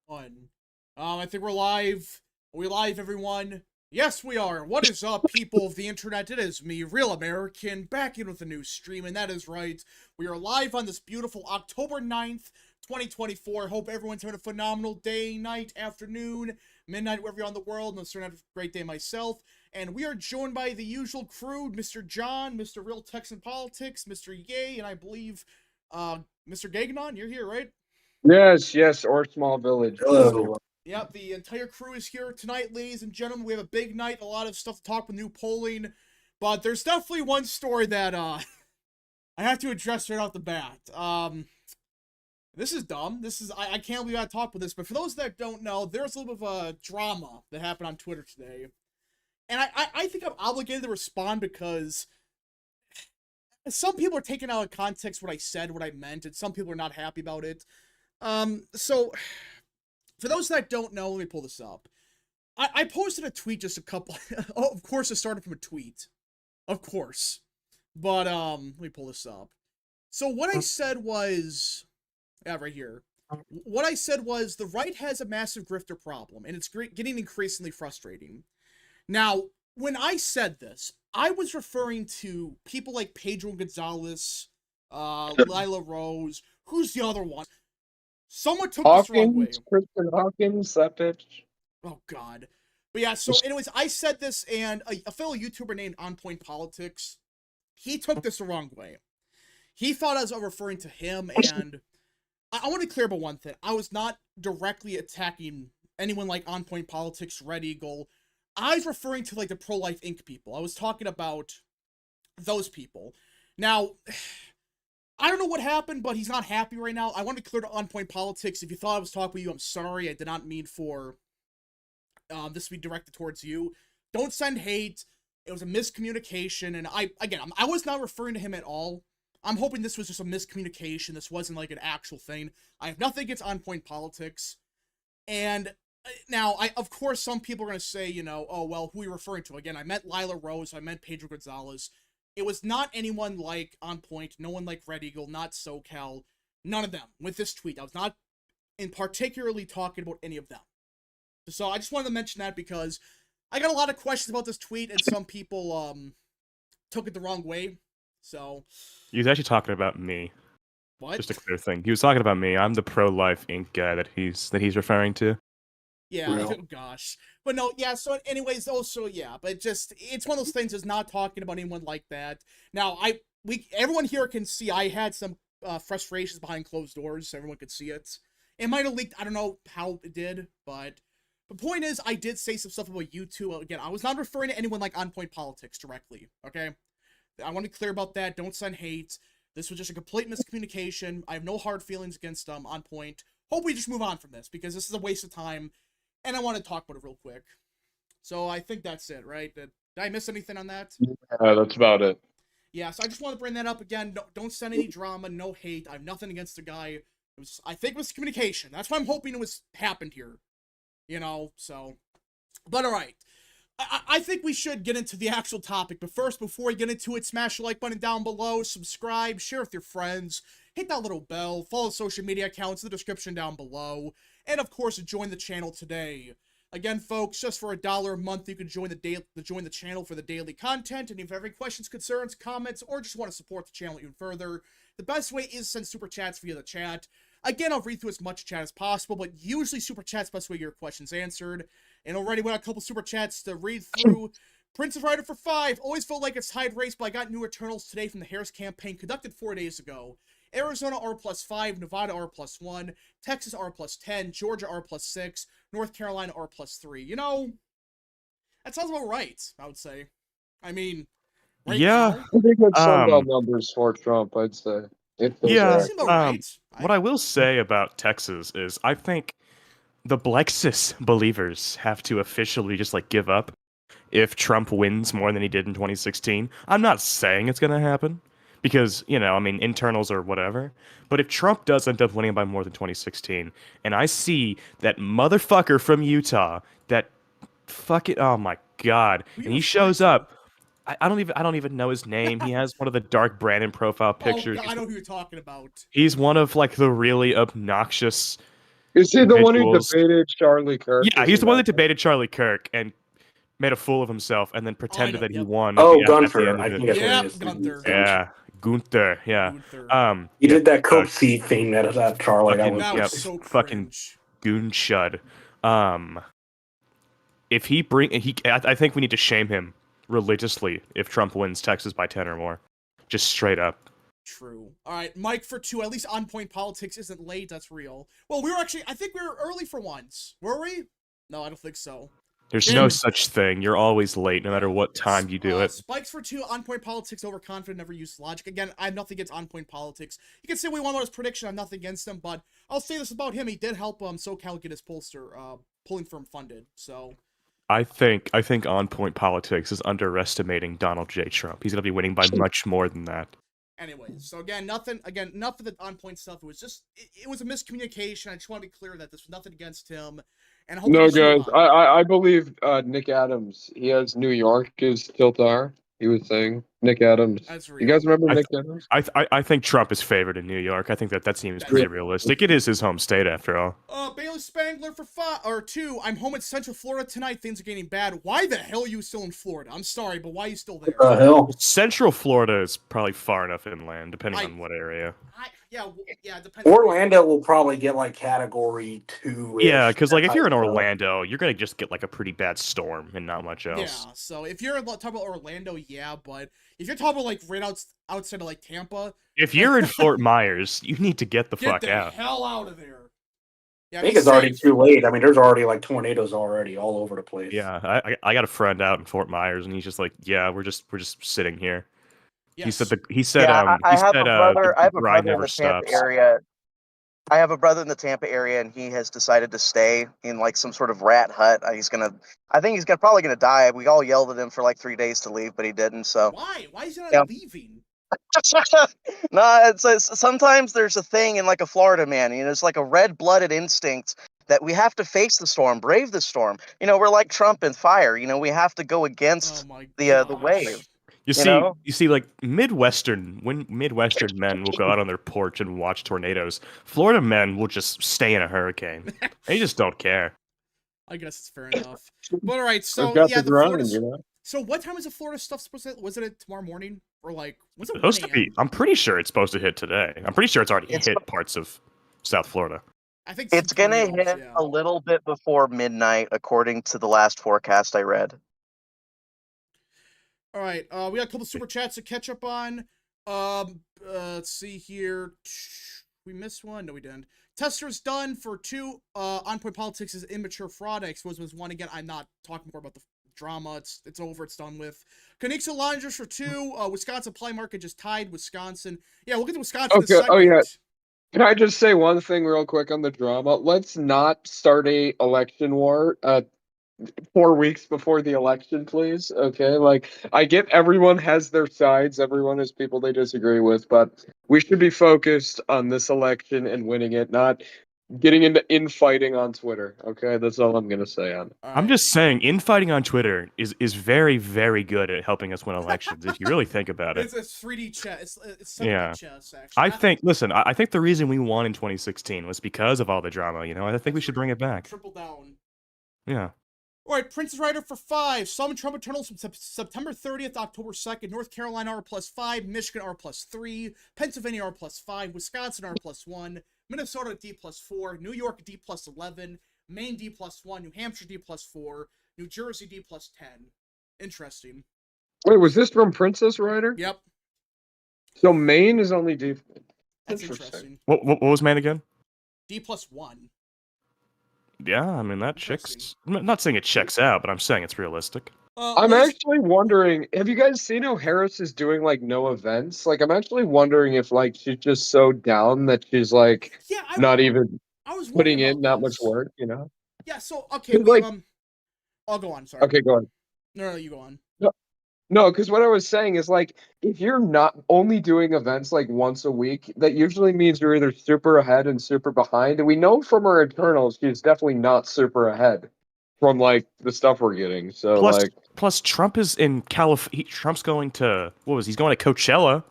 One. I think we're live. Are we live, everyone? Yes, we are. What is up, people of the internet? It is me, Real American, back in with a new stream, and that is right. We are live on this beautiful October 9th, 2024. Hope everyone's having a phenomenal day, night, afternoon, midnight, wherever you're on the world. I'm starting to have a great day myself. And we are joined by the usual crew, Mr. John, Mr. Real Texan Politics, Mr. Yay, and I believe, Mr. Gagnon, you're here, right? Yes, or small village. Hello. Yep, the entire crew is here tonight, ladies and gentlemen. We have a big night, a lot of stuff to talk with new polling, but there's definitely one story that I have to address right off the bat. This is dumb. I can't believe I talked with this, but for those that don't know, there's a little bit of a drama that happened on Twitter today, and I think I'm obligated to respond because some people are taking out of context what I said, what I meant, and some people are not happy about it. So for those that don't know, let me pull this up. I posted a tweet just a couple. Oh, of course, it started from a tweet, of course. But let me pull this up. So what I said was, yeah, right here. What I said was the right has a massive grifter problem, and it's getting increasingly frustrating. Now, when I said this, I was referring to people like Pedro Gonzalez, Lila Rose. Who's the other one? Someone took this the wrong way. Kristen Hawkins, that bitch. Oh, God. But yeah, so anyways, I said this, and a fellow YouTuber named On Point Politics, he took this the wrong way. He thought I was referring to him, and I want to clear about one thing. I was not directly attacking anyone like On Point Politics, Red Eagle. I was referring to, like, the Pro-Life Inc. people. I was talking about those people. Now, I don't know what happened, but he's not happy right now. I want to clear to On Point Politics. If you thought I was talking with you, I'm sorry. I did not mean for this to be directed towards you. Don't send hate. It was a miscommunication, and I was not referring to him at all. I'm hoping this was just a miscommunication. This wasn't like an actual thing. I have nothing against On Point Politics. And now, of course, some people are going to say, you know, oh, well, who are you referring to? Again, I meant Lila Rose. I meant Pedro Gonzalez. It was not anyone like On Point, no one like Red Eagle, not SoCal, none of them. With this tweet, I was not in particularly talking about any of them. So I just wanted to mention that because I got a lot of questions about this tweet, and some people took it the wrong way. So He was actually talking about me. what? Just a clear thing. He was talking about me. I'm the Pro-Life Inc. guy that he's referring to. Yeah, oh gosh. But no, yeah, so anyways, also, yeah, but it's one of those things is not talking about anyone like that. Now, everyone here can see I had some frustrations behind closed doors, so everyone could see it. It might have leaked, I don't know how it did, but the point is, I did say some stuff about you two. Again, I was not referring to anyone like On Point Politics directly, okay? I want to be clear about that. Don't send hate. This was just a complete miscommunication. I have no hard feelings against On Point. Hope we just move on from this, because this is a waste of time, and I want to talk about it real quick. So I think that's it, right? Did I miss anything on that? Yeah, that's about it. Yeah, so I just want to bring that up again. Don't send any drama, no hate. I have nothing against the guy. I think it was communication. That's why I'm hoping it was happened here. You know, so. But alright. I think we should get into the actual topic. But first, before we get into it, smash the like button down below, subscribe, share with your friends, hit that little bell, follow social media accounts in the description down below, and of course, join the channel today. Again, folks, just for $1 a month, you can join the channel for the daily content. And if you have any questions, concerns, comments, or just want to support the channel even further, the best way is to send super chats via the chat. Again, I'll read through as much chat as possible, but usually super chat's the best way to get your questions answered. And already we got a couple super chats to read through. Princess Rider for 5. Always felt like it's tied race, but I got new Eternals today from the Harris campaign conducted 4 days ago. Arizona R+5, Nevada R+1, Texas R+10, Georgia R+6, North Carolina R+3. You know, that sounds about right, I would say. I mean, right Yeah. now, I think that's Sunbelt numbers for Trump, I'd say. Yeah. that seems about right. What I will say about Texas is I think the Blexis believers have to officially just like give up if Trump wins more than he did in 2016. I'm not saying it's going to happen because, you know, I mean, internals or whatever. But if Trump does end up winning by more than 2016, and I see that motherfucker from Utah, that fuck it, oh my God, and he shows up. I don't even know his name. He has one of the dark Brandon profile pictures. Oh, God, I know who you're talking about. He's one of like the really obnoxious Is he the one who individuals. debated Charlie Kirk? Yeah, Is he's he the one that that guy? debated Charlie Kirk and made a fool of himself, and then pretended know, that he yep. won Oh, at the Gunther. end of I it. think that's what Yep, it is. Gunther. Yeah, Gunther. Yeah. Gunther. He Yeah, did that Coke seat thing that Charlie. fucking- That Yep, was so fucking- cringe. Goon Shud. If he I think we need to shame him religiously if Trump wins Texas by 10 or more, just straight up. True. All right, Mike for 2. At least On Point Politics isn't late. That's real. Well, I think we were early for once. Were we? No, I don't think so. There's Yeah. no such thing. You're always late, no matter what time you do it. Spikes for 2. On Point Politics overconfident. Never used logic. Again, I have nothing against On Point Politics. You can say we won on his prediction. I have nothing against him, but I'll say this about him: he did help SoCal get his pollster polling firm funded. So. I think On Point Politics is underestimating Donald J. Trump. He's gonna be winning by much more than that. Anyways, so enough of the On Point stuff. It was just it was a miscommunication. I just want to be clear that this was nothing against him. And I hope No, you see guys. why. I believe Nick Adams. He has New York as Tiltar. He was saying Nick Adams. That's real. You guys remember I- Nick Adams? I think Trump is favored in New York. I think that seems That's pretty real. realistic. It is his home state, after all. Bailey Spangler for 2. I'm home in Central Florida tonight. Things are getting bad. Why the hell are you still in Florida? I'm sorry, but why are you still there? What the hell? Central Florida is probably far enough inland, depending I- on what area. Yeah, it depends. Orlando will probably get like category 2. Yeah, because like if you're in Orlando, you're gonna just get like a pretty bad storm and not much Yeah, else. so if you're talking about Orlando, yeah, but if you're talking about like right outside of like Tampa, If you're in Fort Myers, you need to get the get fuck the out. hell out of there. Yeah, I think be it's already safe. too late. I mean, there's already like tornadoes already all over the place. Yeah, I got a friend out in Fort Myers, and he's just like, yeah, we're just sitting here. Yes. He said Yeah, I have a brother. I have a ride brother in never the Tampa stops. area. I have a brother in the Tampa area, and he has decided to stay in like some sort of rat hut. I think he's probably gonna die. We all yelled at him for like 3 days to leave, but he didn't. So Why? Why is he not Yeah. leaving? no, it's sometimes there's a thing in like a Florida man. It's like a red-blooded instinct that we have to face the storm, brave the storm. We're like Trump and fire. We have to go Oh against my the gosh. wave. You know? see, like Midwestern men will go out on their porch and watch tornadoes. Florida men will just stay in a hurricane. They just don't care. I guess it's fair enough. But all right, so We've got yeah, the Florida. grind, you know. So what time is the Florida stuff supposed to? Was it tomorrow morning or like? Was it It's supposed to 1 be. a.m.? I'm pretty sure it's supposed to hit today. I'm pretty sure it's already It's- hit parts of South Florida. I think It's some gonna tornadoes, hit yeah. a little bit before midnight, according to the last forecast I read. All right, we got a couple super chats to catch up on. Let's see here. We missed one. No, we didn't. Tester's done for 2. On Point Politics is immature fraud. I exposed him as 1 again. I'm not talking more about the drama. It's over. It's done with. Canixa Langers for 2. Wisconsin play market just tied Wisconsin. Yeah, we'll get to Wisconsin. Okay, This oh, yeah. segment. Can I just say one thing real quick on the drama? Let's not start a election war 4 weeks before the election, please. Okay, like I get everyone has their sides, everyone has people they disagree with, but we should be focused on this election and winning it, not getting into infighting on Twitter. Okay, that's all I'm gonna say on it. All I'm right. just saying, infighting on Twitter is very, very good at helping us win elections. If you really think about it. It's 3D chess. It's 7D Yeah. chess. Actually, I think. Listen, I think the reason we won in 2016 was because of all the drama. I think we should bring it back. triple down. Yeah. All right, Princess Rider for 5. Summon Trump Eternals from September 30th, October 2nd. North Carolina R+5. Michigan R+3. Pennsylvania R+5. Wisconsin R+1. Minnesota D+4. New York D+11. Maine D+1. New Hampshire D+4. New Jersey D+10. Interesting. Wait, was this from Princess Rider? Yep, So Maine is only D. that's interesting. What was man again? D+1. Yeah, I mean that Interesting. checks. I'm not saying it checks out, but I'm saying it's realistic. I'm actually wondering, have you guys seen how Harris is doing like no events? Like, I'm actually wondering if like she's just so down that she's like Yeah, not even I was putting wondering in that about much this. work, you know? Yeah, so okay, Like- I'll go on. Sorry. Okay, go on. No, you go on. No, because what I was saying is like if you're not only doing events like once a week, that usually means you're either super ahead and super behind. And we know from her internals she's definitely not super ahead from like the stuff we're getting. So Plus, Trump is in California. Trump's going to he's going to Coachella,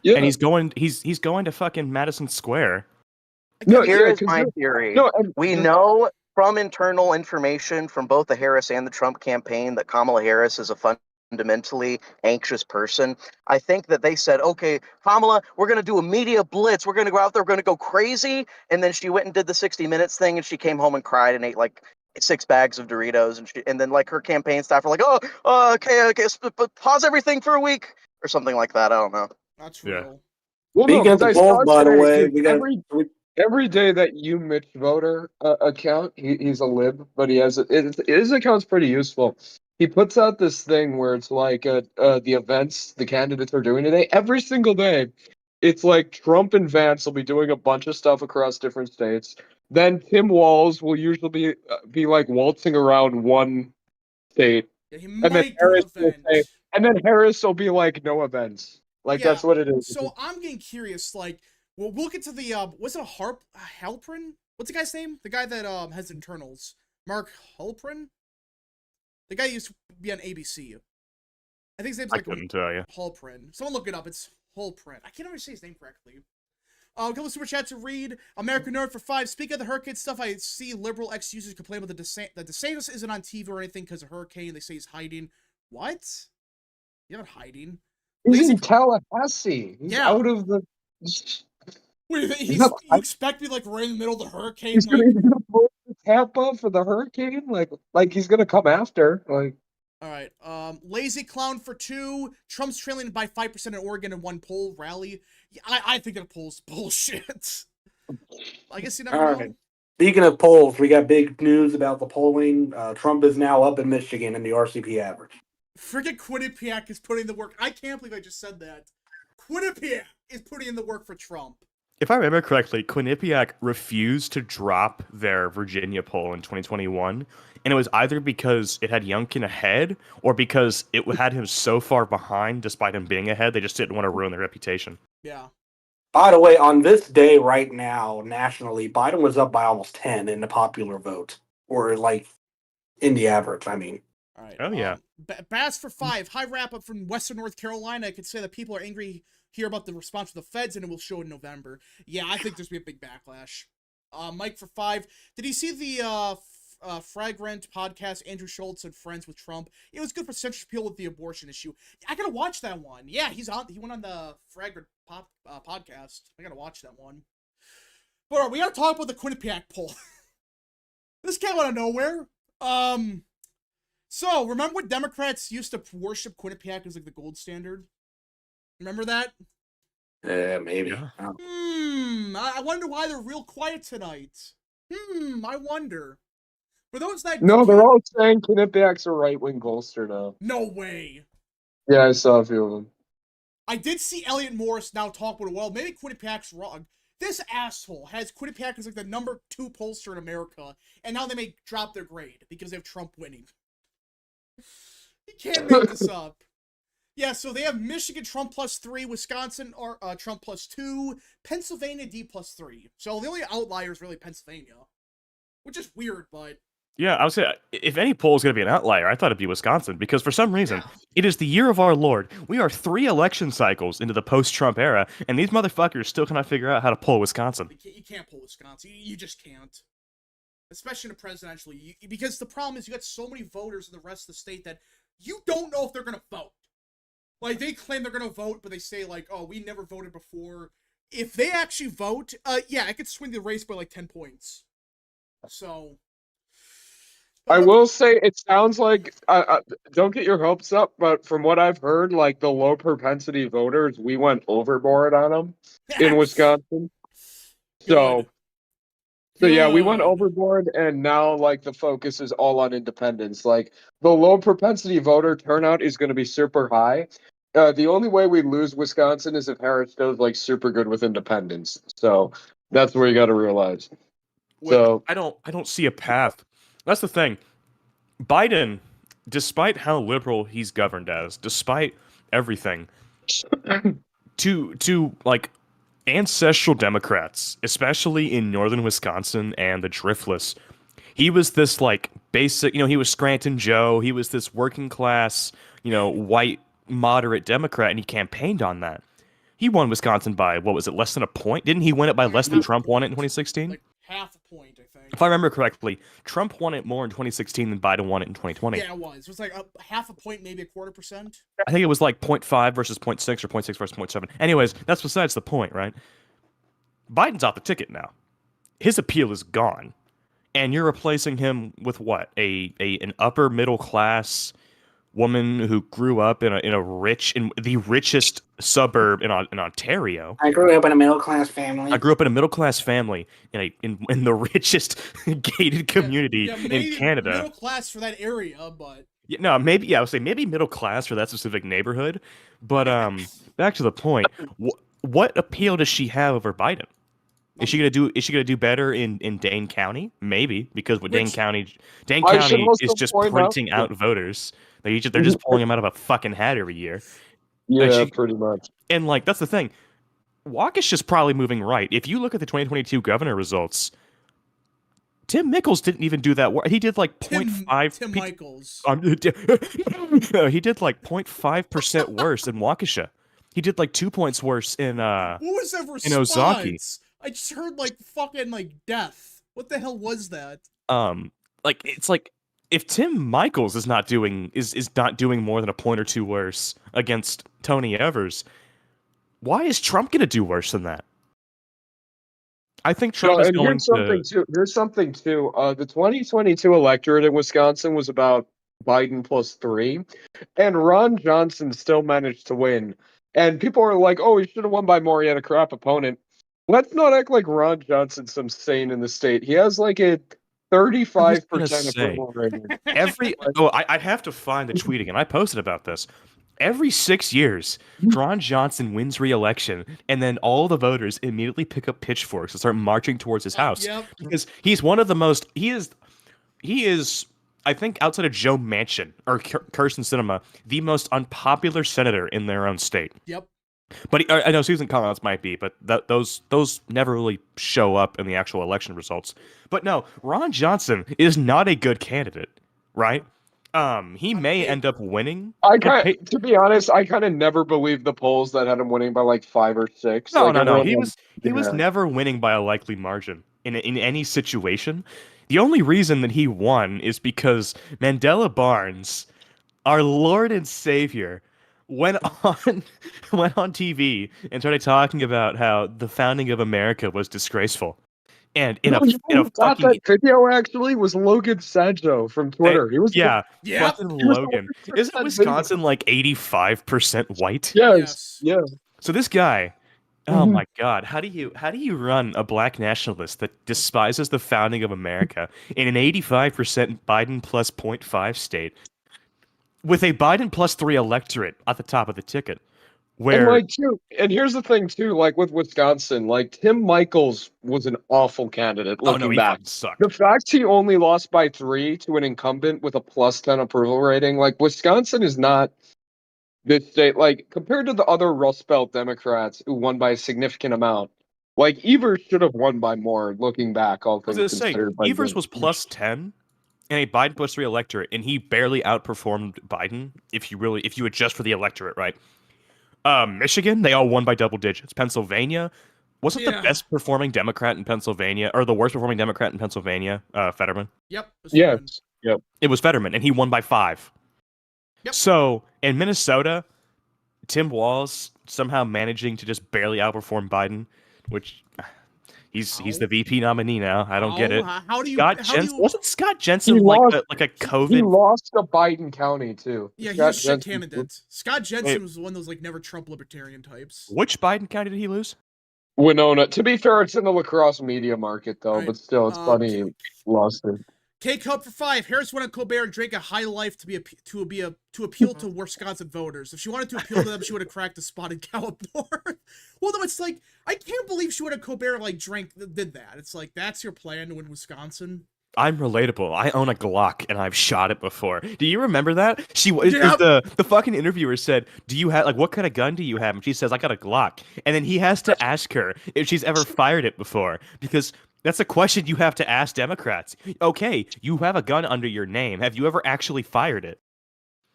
yeah, and he's going to fucking Madison Square. No, Here yeah, is my theory. no, We know from internal information from both the Harris and the Trump campaign that Kamala Harris is a fundamentally anxious person. I think that they said, okay, Kamala, we're going to do a media blitz. We're going to go out there. We're going to go crazy. And then she went and did the 60 Minutes thing, and she came home and cried and ate like 6 bags of Doritos. And then like her campaign staff were like, okay, but pause everything for a week or something like that. I don't know. That's Yeah. real. well, Speaking no, of the because I polls, saw by the today, way, dude, every day that you Mitch voter account, he's a lib, but his account's pretty useful. He puts out this thing where it's like the events the candidates are doing today. Every single day, it's like Trump and Vance will be doing a bunch of stuff across different states. Then Tim Walz will usually be like waltzing around one state, Yeah, he and then might do an Harris will event. say, and then Harris will be like no events. Like Yeah, that's what it is. So I'm getting curious. Like, we'll get to the was it a Halprin? What's the guy's name? The guy that has internals. Mark Halprin. The guy used to be on ABC. I think his name's I like couldn't tell you. Halprin. Someone look it up. It's Halprin. I can't ever say his name correctly. A couple of super chats to read. American Nerd for 5. Speaking of the hurricane stuff, I see liberal ex-users complain about that DeSantis isn't on TV or anything because of hurricane. They say he's hiding. What? You're not hiding. He's Lazy- in Tallahassee. He's Yeah. out of the. What do you think? He's not- You expect me like right in the middle of the hurricane? He's Like, gonna pull Tampa for the hurricane. Like he's gonna come after. Like all right. Lazy clown for 2. Trump's trailing by 5% in Oregon in one poll rally. Yeah, I think that poll's bullshit. I guess you never All know. right. Speaking of polls, we got big news about the polling. Trump is now up in Michigan in the RCP average. Friggin' Quinnipiac is putting in the work. I can't believe I just said that. Quinnipiac is putting in the work for Trump. If I remember correctly, Quinnipiac refused to drop their Virginia poll in 2021, and it was either because it had Youngkin ahead or because it had him so far behind, despite him being ahead, they just didn't want to ruin their reputation. Yeah. By the way, on this day right now, nationally, Biden was up by almost 10 in the popular vote, or like in the average. I mean, All right. Oh, yeah. Bass for 5. High wrap up from Western North Carolina. I could say that people are angry here about the response of the feds, and it will show in November. Yeah, I think there's gonna be a big backlash. Mike for 5. Did you see the Fragrant podcast, Andrew Schultz and Friends with Trump? It was good for central appeal with the abortion issue. I gotta watch that one. Yeah, he went on the Fragrant podcast. I gotta watch that one. But we gotta talk about the Quinnipiac poll. This came out of nowhere. So remember when Democrats used to worship Quinnipiac as like the gold standard? Remember that? maybe. Yeah. I wonder why they're real quiet tonight. I wonder. For those that no, they're all saying Quinnipiac's a right wing bolster now. No way. Yeah, I saw a few of them. I did see Elliot Morris now talk about it. Well, maybe Quinnipiac's wrong. This asshole has Quinnipiac as like the number 2 pollster in America, and now they may drop their grade because they have Trump winning. You can't make this up. Yeah, so they have Michigan Trump +3, Wisconsin or Trump +2, Pennsylvania D +3. So the only outlier is really Pennsylvania, which is weird, but Yeah, I would say if any poll is going to be an outlier, I thought it'd be Wisconsin because for some reason it is the year of our Lord. We are 3 election cycles into the post-Trump era, and these motherfuckers still cannot figure out how to poll Wisconsin. you can't pull Wisconsin. You just can't. Especially in a presidential, because the problem is you got so many voters in the rest of the state that you don't know if they're going to vote. Like, they claim they're going to vote, but they say, like, oh, we never voted before. If they actually vote, yeah, I could swing the race by, like, 10 points. So... I will say it sounds like don't get your hopes up, but from what I've heard, like the low propensity voters, we went overboard on them in Wisconsin. So yeah, we went Good. overboard, and now like the focus is all on independence. Like the low propensity voter turnout is going to be super high. The only way we lose Wisconsin is if Harris does like super good with independence. So that's where you got to realize. So I don't see a path. That's the thing. Biden, despite how liberal he's governed as, despite everything, to like ancestral Democrats, especially in northern Wisconsin and the Driftless, he was this like basic, he was Scranton Joe, he was this working class, white moderate Democrat, and he campaigned on that. He won Wisconsin by, what was it, less than a point? Didn't he win it by less than Trump won it in 2016? Like half a point, I think. If I remember correctly, Trump won it more in 2016 than Biden won it in 2020. Yeah, it was. It was like a half a point, maybe a 1/4%. I think it was like 0.5 versus 0.6 or 0.6 versus 0.7. Anyways, that's besides the point, right? Biden's off the ticket now. His appeal is gone. And you're replacing him with what? An upper middle class woman who grew up in the richest suburb in Ontario. I grew up in a middle class family. I grew up in a middle class family in the richest gated community in Canada. Middle class for that area, but Yeah, no, maybe I would say maybe middle class for that specific neighborhood. But back to the point. What appeal does she have over Biden? Is she gonna do better in Dane County? Maybe, because with Dane County is just printing out voters. They're just pulling them out of a fucking hat every year. Yeah, pretty much. And like that's the thing. Waukesha's probably moving right. If you look at the 2022 governor results, Tim Michels didn't even do that. He did like 0.5. Tim Michels. He did like 0.5% worse in Waukesha. He did like 2 points worse in What was that response? in Ozaki. I just heard like fucking like death. What the hell was that? Like it's like if Tim Michels is not doing more than a point or two worse against Tony Evers, why is Trump gonna do worse than that? I think Trump is going to. Here's something too. The 2022 electorate in Wisconsin was about Biden plus 3, and Ron Johnson still managed to win. And people are like, "Oh, he should have won by more. He had a crap opponent." Let's not act like Ron Johnson's some sane in the state. He has like a 35% approval rating. I'd have to find the tweet again. I posted about this. Every 6 years, Ron Johnson wins re-election, and then all the voters immediately pick up pitchforks and start marching towards his house. Yep. Because he's one of the most. He is. I think outside of Joe Manchin or Kirsten Sinema, the most unpopular senator in their own state. Yep. But I know Susan Collins might be, but those never really show up in the actual election results. But no, Ron Johnson is not a good candidate, right? He may end up winning. To be honest, I kind of never believed the polls that had him winning by like 5 or 6. No. He was never winning by a likely margin in any situation. The only reason that he won is because Mandela Barnes, our Lord and Savior, went on TV and started talking about how the founding of America was disgraceful. And in a fucking that video actually was Logan Sancho from Twitter. He was fucking Logan. Isn't Wisconsin like 85% white? Yes. Yeah. So this guy, oh my God, how do you run a black nationalist that despises the founding of America in an 85% Biden plus 0.5 state with a Biden plus 3 electorate at the top of the ticket? And here's the thing too, like with Wisconsin, like Tim Michels was an awful candidate looking back. Sucked. The fact he only lost by 3 to an incumbent with a plus 10 approval rating, like Wisconsin is not this state, like compared to the other Rust Belt Democrats who won by a significant amount. Like Evers should have won by more looking back, all things considered. Evers was plus 10 and a Biden plus 3 electorate, and he barely outperformed Biden if you adjust for the electorate, right? Michigan, they all won by double digits. Pennsylvania wasn't the best performing Democrat in Pennsylvania, or the worst performing Democrat in Pennsylvania, Fetterman. Yep. Yes. Yep. It was Fetterman, and he won by 5. Yep. So in Minnesota, Tim Walz somehow managing to just barely outperform Biden, which he's the VP nominee now. I don't get it. Wasn't Scott Jensen like a COVID? He lost to Biden County too. Yeah, he's a shit candidate. Scott Jensen was one of those like never Trump libertarian types. Which Biden County did he lose? Winona. To be fair, it's in the lacrosse media market though, but still, it's funny he lost it. K-Cup for 5. Harris went on Colbert and drank a high life to appeal to Wisconsin voters. If she wanted to appeal to them, she would have cracked a spot in Gallup North. Well, no, it's like I can't believe she went on Colbert and did that. It's like that's your plan to win Wisconsin. I'm relatable. I own a Glock and I've shot it before. Do you remember that? The fucking interviewer said, "Do you have what kind of gun do you have?" And she says, "I got a Glock." And then he has to ask her if she's ever fired it before because that's a question you have to ask Democrats. Okay, you have a gun under your name. Have you ever actually fired it?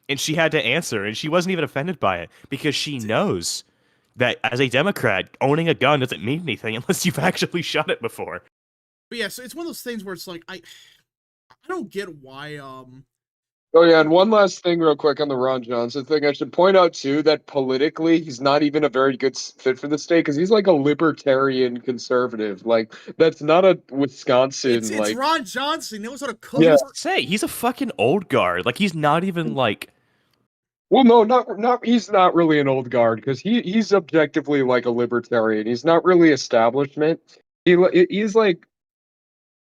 And she had to answer, and she wasn't even offended by it because she knows that as a Democrat, owning a gun doesn't mean anything unless you've actually shot it before. But yeah, so it's one of those things where it's like I don't get why Oh yeah, and one last thing real quick on the Ron Johnson thing. I should point out too that politically he's not even a very good fit for the state because he's like a libertarian conservative. Like that's not a Wisconsin it's like Ron Johnson. He knows how to cook. Yeah. Say he's a fucking old guard. Like he's not even like. Well, no, not he's not really an old guard because he's objectively like a libertarian. He's not really establishment. He's like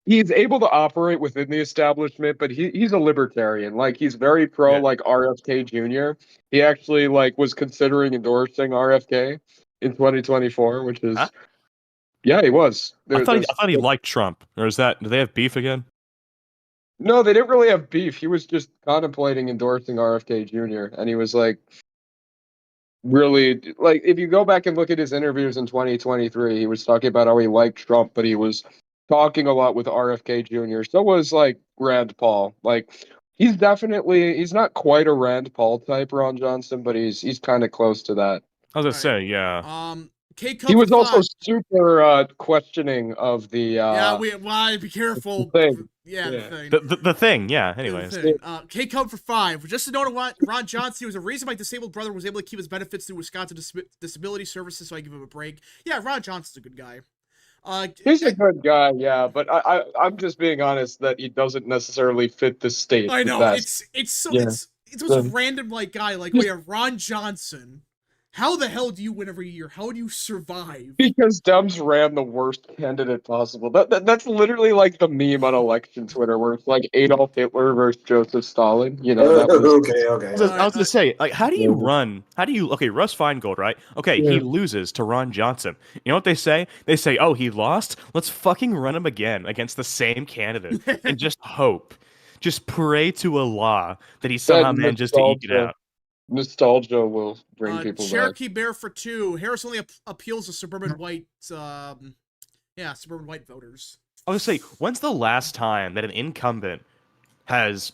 he's able to operate within the establishment, but he's a libertarian. Like he's very pro Yeah. like RFK Jr. He actually like was considering endorsing RFK in 2024, which is Huh? yeah, he was. I thought he liked Trump. Or is that? Do they have beef again? No, they didn't really have beef. He was just contemplating endorsing RFK Jr. and he was like really like if you go back and look at his interviews in 2023, he was talking about how he liked Trump, but he was talking a lot with RFK Jr. So was like Rand Paul. Like he's not quite a Rand Paul type, Ron Johnson, but he's kind of close to that. I was gonna Right. say, yeah. K He was also 5. super questioning of the Yeah, why be careful. thing. Yeah, Yeah. the thing. The thing, yeah. Yeah, the Anyways, thing. K Cub for 5. Just to note what Ron Johnson was a reason my disabled brother was able to keep his benefits through Wisconsin Disability Services, so I give him a break. Yeah, Ron Johnson's a good guy. He's a good guy, yeah, but I'm just being honest that he doesn't necessarily fit the state. I know the best. it's so Yeah. it's just random like guy like we have Ron Johnson. How the hell do you win every year? How do you survive? Because Dems ran the worst candidate possible. That's literally like the meme on election Twitter where it's like Adolf Hitler versus Joseph Stalin. You know, that was Okay. I was gonna say, like, how do you Yeah. run? How do you? Okay, Russ Feingold, right? Okay, he Yeah. loses to Ron Johnson. You know what they say? They say, "Oh, he lost. Let's fucking run him again against the same candidate and just hope, just pray to Allah that he somehow manages to eke it out." Nostalgia will bring people back. Cherokee Bear for 2. Harris only appeals to suburban white suburban white voters. I was gonna say, when's the last time that an incumbent has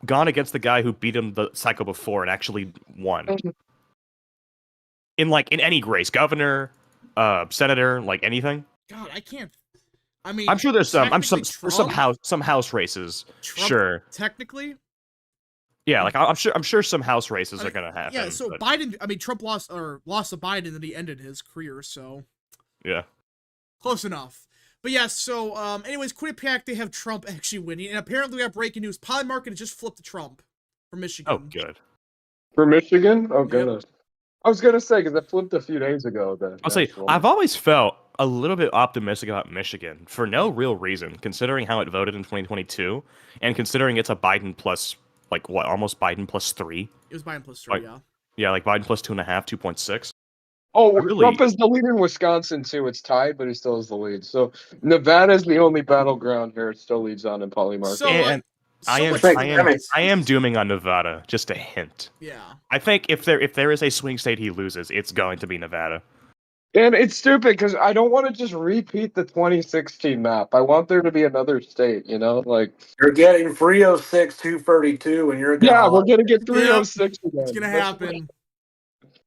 gone against the guy who beat him the cycle before and actually won? In any race, governor, senator, like anything. God, I can't. I mean, I'm sure there's some technically some house races. Trump, Sure. Technically. Yeah, like I'm sure some house races I mean, are gonna happen. Yeah, so but, Biden. I mean, Trump lost to Biden, and then he ended his career. So yeah. close enough. But yeah, so anyways, Quinnipiac, they have Trump actually winning, and apparently we have breaking news. Polymarket has just flipped to Trump for Michigan. Oh, good. For Michigan? Oh, goodness. I was going to say, because it flipped a few days ago. I'll say, I've always felt a little bit optimistic about Michigan for no real reason, considering how it voted in 2022, and considering it's a Biden plus, almost Biden plus 3. It was Biden plus 3, Like- yeah. Yeah, like Biden plus 2.5, 2.6. Oh, really- Trump is the lead in Wisconsin, too. It's tied, but he still has the lead. So Nevada's the only battleground here. It still leads on in Polymarket. So, And I am, much- I am dooming on Nevada. Just a hint. yeah. I think if there is a swing state he loses, it's going to be Nevada. And it's stupid because I don't want to just repeat the 2016 map. I want there to be another state, you know? Like, You're getting 306, 232, and you're yeah, gonna we're going to get 306 again. It's gonna That's happen.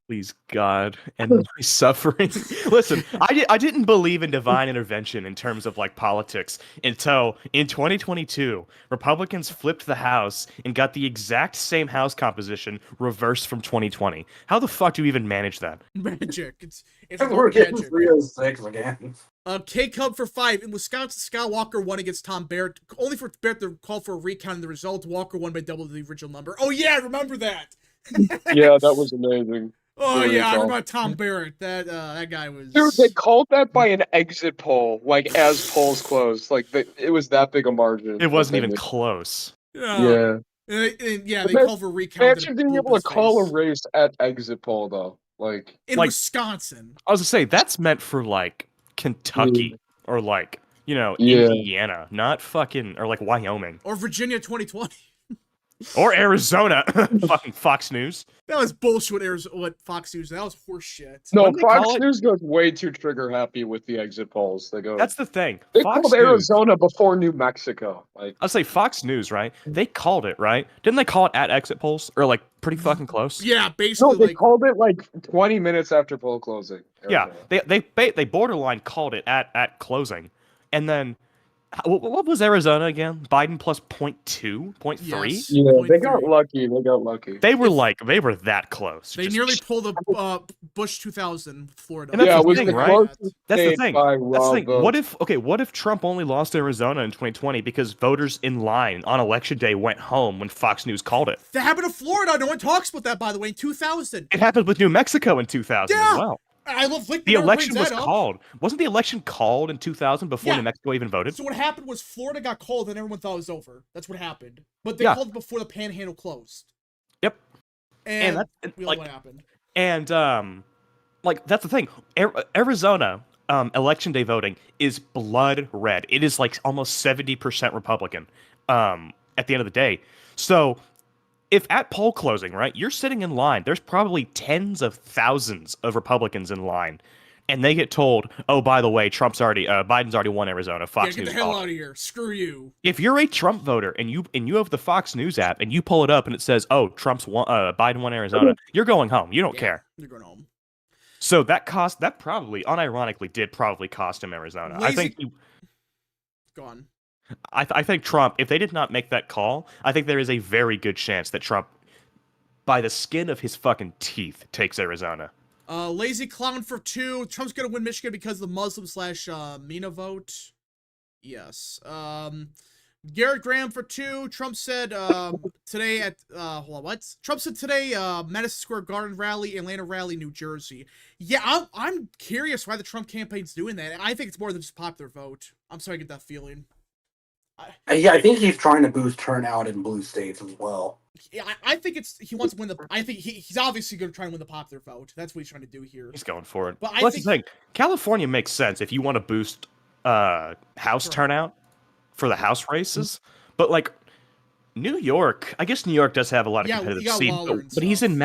Please, God, and my suffering. Listen, I didn't believe in divine intervention in terms of politics until in 2022, Republicans flipped the House and got the exact same House composition reversed from 2020. How the fuck do you even manage that? Magic. It's We're getting magic. 306 again. K Cub for 5. In Wisconsin, Scott Walker won against Tom Barrett. Only for Barrett to call for a recount in the result. Walker won by double the original number. Oh yeah, I remember that. Yeah, that was amazing. Oh Good yeah, I recall. remember Tom Barrett. That guy was. Dude, they called that by an exit poll, as polls closed. It was that big a margin. It wasn't that even they made. close. Yeah. Yeah. And they Ima- called for a recount. and Imagine it being blew able up to his call face. a race at exit poll, though. In like- Wisconsin. I was gonna say that's meant for Kentucky or Yeah. Indiana, not fucking or Wyoming. Or Virginia 2020. Or Arizona. Fucking Fox News. That was bullshit. What Fox News? That was horse shit. No, When they Fox call it- News goes way too trigger happy with the exit polls. They go. That's the thing. They Fox called News, Arizona before New Mexico. Like, I'll say Fox News, right? They called it, right? Didn't they call it at exit polls? Or like pretty fucking close? Yeah, no, basically they like called it like 20 minutes after poll closing. Yeah, Arizona. they borderline called it at closing. And then what was Arizona again? Biden plus 0.2, 0.3? Yes. Yeah, they got 0.3. lucky. They got lucky. They were that close. They Just- nearly pulled a Bush 2000 Florida. And that's yeah, the it was thing, the right? closest That's the state thing. by That's the raw thing. votes. What if Trump only lost Arizona in 2020 because voters in line on election day went home when Fox News called it? That happened to Florida. No one talks about that, by the way, in 2000. It happened with New Mexico in 2000 Yeah. as well. I love Lick The never election brings was that up. called. Wasn't the election called in 2000 before Yeah. New Mexico even voted? So what happened was Florida got called and everyone thought it was over. That's what happened. But they Yeah. called it before the panhandle closed. Yep. And, that's we know like, what happened. and like that's the thing. Arizona election day voting is blood red. It is like almost 70% Republican. At the end of the day, so if at poll closing, right, you're sitting in line, there's probably tens of thousands of Republicans in line, and they get told, "Oh, by the way, Biden's already won Arizona." Fox Yeah, get News the hell called it. out of here. Screw you. If you're a Trump voter and you have the Fox News app and you pull it up and it says, "Oh, Biden won Arizona," you're going home. You don't Yeah, care. You're going home. So that probably, unironically, did probably cost him Arizona. I think Gone. I think Trump, if they did not make that call, I think there is a very good chance that Trump, by the skin of his fucking teeth, takes Arizona. Lazy clown for 2. Trump's gonna win Michigan because of the Muslim / MENA vote. Yes. Garrett Graham for 2. Trump said today at hold on, what? Trump said today Madison Square Garden rally, Atlanta rally, New Jersey. Yeah, I'm curious why the Trump campaign's doing that. I think it's more than just popular vote. I'm sorry, I get that feeling. Yeah, I think he's trying to boost turnout in blue states as well. Yeah, I think he wants to win the. I think he's obviously going to try and win the popular vote. That's what he's trying to do here. He's going for it. But Well, that's the thing. California makes sense if you want to boost House turnout for the House races, but like New York, I guess New York does have a lot of Yeah, competitive you got seats, Lawler and but he's in stuff.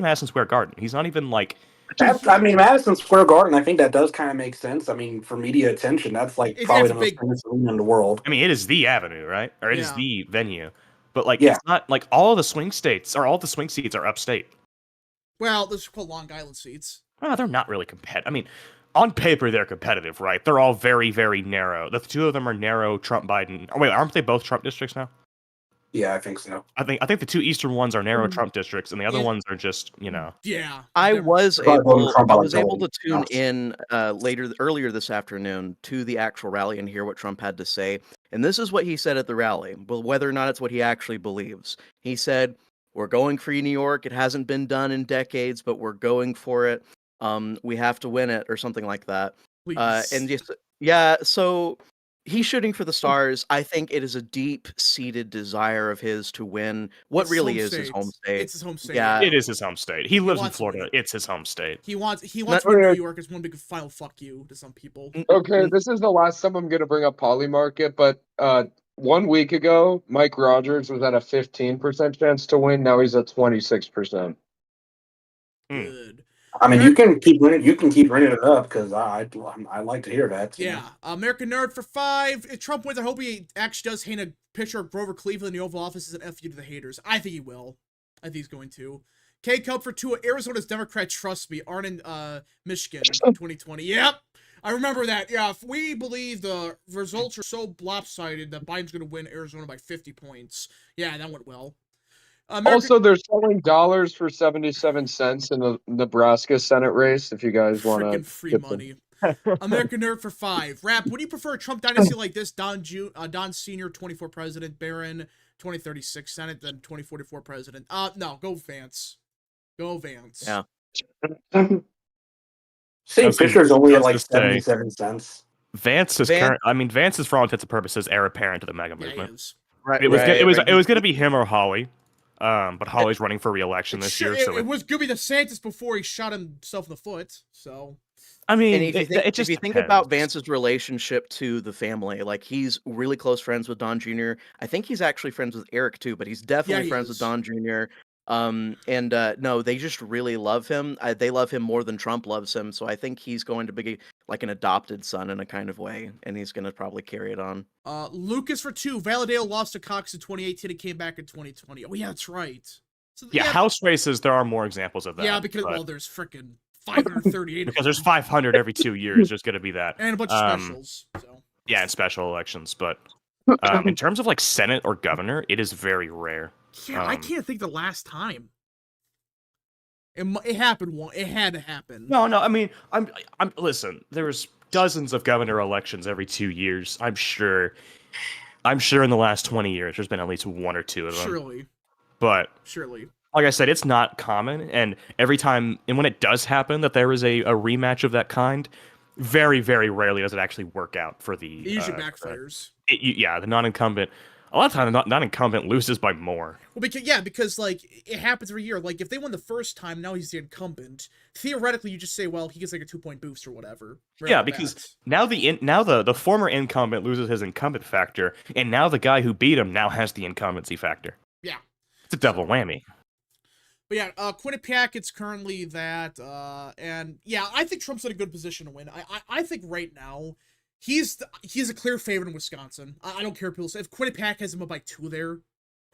Madison Square Garden. He's not even like. I mean, Madison Square Garden, I think that does kind of make sense. I mean, for media attention, that's like It's probably the big. most famous arena in the world. I mean, it is the avenue, right? Or it is Yeah. the venue. But like, Yeah. it's not like all the swing states or all the swing seats are upstate. Well, those are called Long Island seats. Well, they're not really competitive. I mean, on paper they're competitive, right? They're all very, very narrow. The two of them are narrow Trump Biden. Oh, wait, aren't they both Trump districts now? Yeah, I think so. I think the two eastern ones are narrow Mm. Trump districts, and the other Yeah. ones are just Yeah. I they're- was Probably voting able Trump I on was able to television. tune in earlier this afternoon to the actual rally and hear what Trump had to say. And this is what he said at the rally. Well, whether or not it's what he actually believes. He said, "We're going for New York. It hasn't been done in decades, but we're going for it. We have to win it," or something like that. Please. And just yeah, so he's shooting for the stars. I think it is a deep-seated desire of his to win what It's really home is his state. home state. It's his home state. Yeah. It is his home state. He lives in wants to win Florida. it. It's his home state. He wants Not- to win New York as one big final fuck you to some people. Okay, this is the last time I'm going to bring up Polymarket, but 1 week ago, Mike Rogers was at a 15% chance to win. Now he's at 26%. Mm. Good. I mean, you can keep running it up because I like to hear that. you know. Yeah. American Nerd for 5. If Trump wins, I hope he actually does hang a picture of Grover Cleveland in the Oval Office as an FU to the haters. I think he will. I think he's going to. K Cup for 2. Arizona's Democrats trust me. Arnon, Michigan, 2020. Yep. I remember that. Yeah, if we believe the results are so lopsided that Biden's going to win Arizona by 50 points. Yeah, that went well. Also, they're selling dollars for 77 cents in the Nebraska Senate race. If you guys want freaking to free money. American Nerd for 5. Rap, would you prefer a Trump dynasty like this? Don Sr., 24 president, Barron, 2036 Senate, then 2044 president. No, go Vance. Go Vance. Yeah. St. Fisher's only at like just say- 77 cents. Vance is Vance is for all intents and purposes heir apparent to the MAGA Yeah, he movement. is. Right. It was right, it was right. it was going to be him or Holly, but Holly's running for re-election this year. So it was going to be DeSantis before he shot himself in the foot. So I mean, And if you think it just if you think about depends. Vance's relationship to the family, like he's really close friends with Don Jr. I think he's actually friends with Eric too, but he's Yeah, definitely he friends with is. Don Jr. And no, they just really love him. They love him more than Trump loves him. So I think he's going to be like an adopted son in a kind of way, and he's going to probably carry it on. Lucas for 2. Valadeo lost to Cox in 2018 and came back in 2020. Oh yeah, that's right. So Yeah, house races. There are more examples of that. yeah, because but- well, there's freaking 538 because there's 500 every 2 years. There's going to be that, and a bunch of specials. So yeah, and special elections. But in terms of like Senate or governor, it is very rare. yeah, I can't think the last time. It happened. It had to happen. No. I mean, I'm. Listen. There's dozens of governor elections every 2 years. I'm sure in the last 20 years, there's been at least 1 or 2 of them. Surely. But Surely. like I said, it's not common, and every time, and when it does happen that there is a rematch of that kind, very, very rarely does it actually work out for the. It usually backfires. The non-incumbent. A lot of times, the non-incumbent loses by more. Well, because like it happens every year. Like if they won the first time, now he's the incumbent. Theoretically, you just say, well, he gets like a 2-point boost or whatever. right Yeah, off the because bat. now the former incumbent loses his incumbent factor, and now the guy who beat him now has the incumbency factor. Yeah. It's a double whammy. But yeah, Quinnipiac, it's currently that, and yeah, I think Trump's in a good position to win. I think right now, he's a clear favorite in Wisconsin. I don't care if people say, if Quinnipiac has him up by 2 there,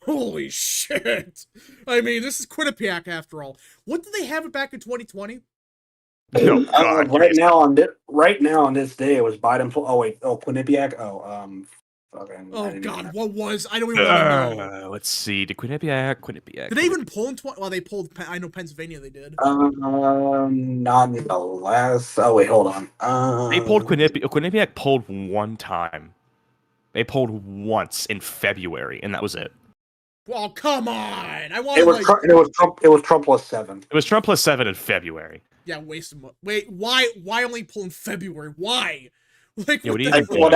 holy shit. I mean, this is Quinnipiac after all. What did they have it back in 2020? No, God, right now on this day, it was Biden. Quinnipiac. Okay. Oh god, what was? I don't even want to know. let's see. Did Quinnipiac. Did they even pull in 20? Well, they pulled. I know Pennsylvania. They did. Not in the last. Oh wait, hold on. They pulled Quinnipiac. Quinnipiac pulled 1 time. They pulled once in February, and that was it. Well, come on. I want. It was Trump. It was Trump plus 7. It was Trump plus 7 in February. Yeah, wait, why only pull in February? Why? Like, Yeah, what what the do you hell? think? Well,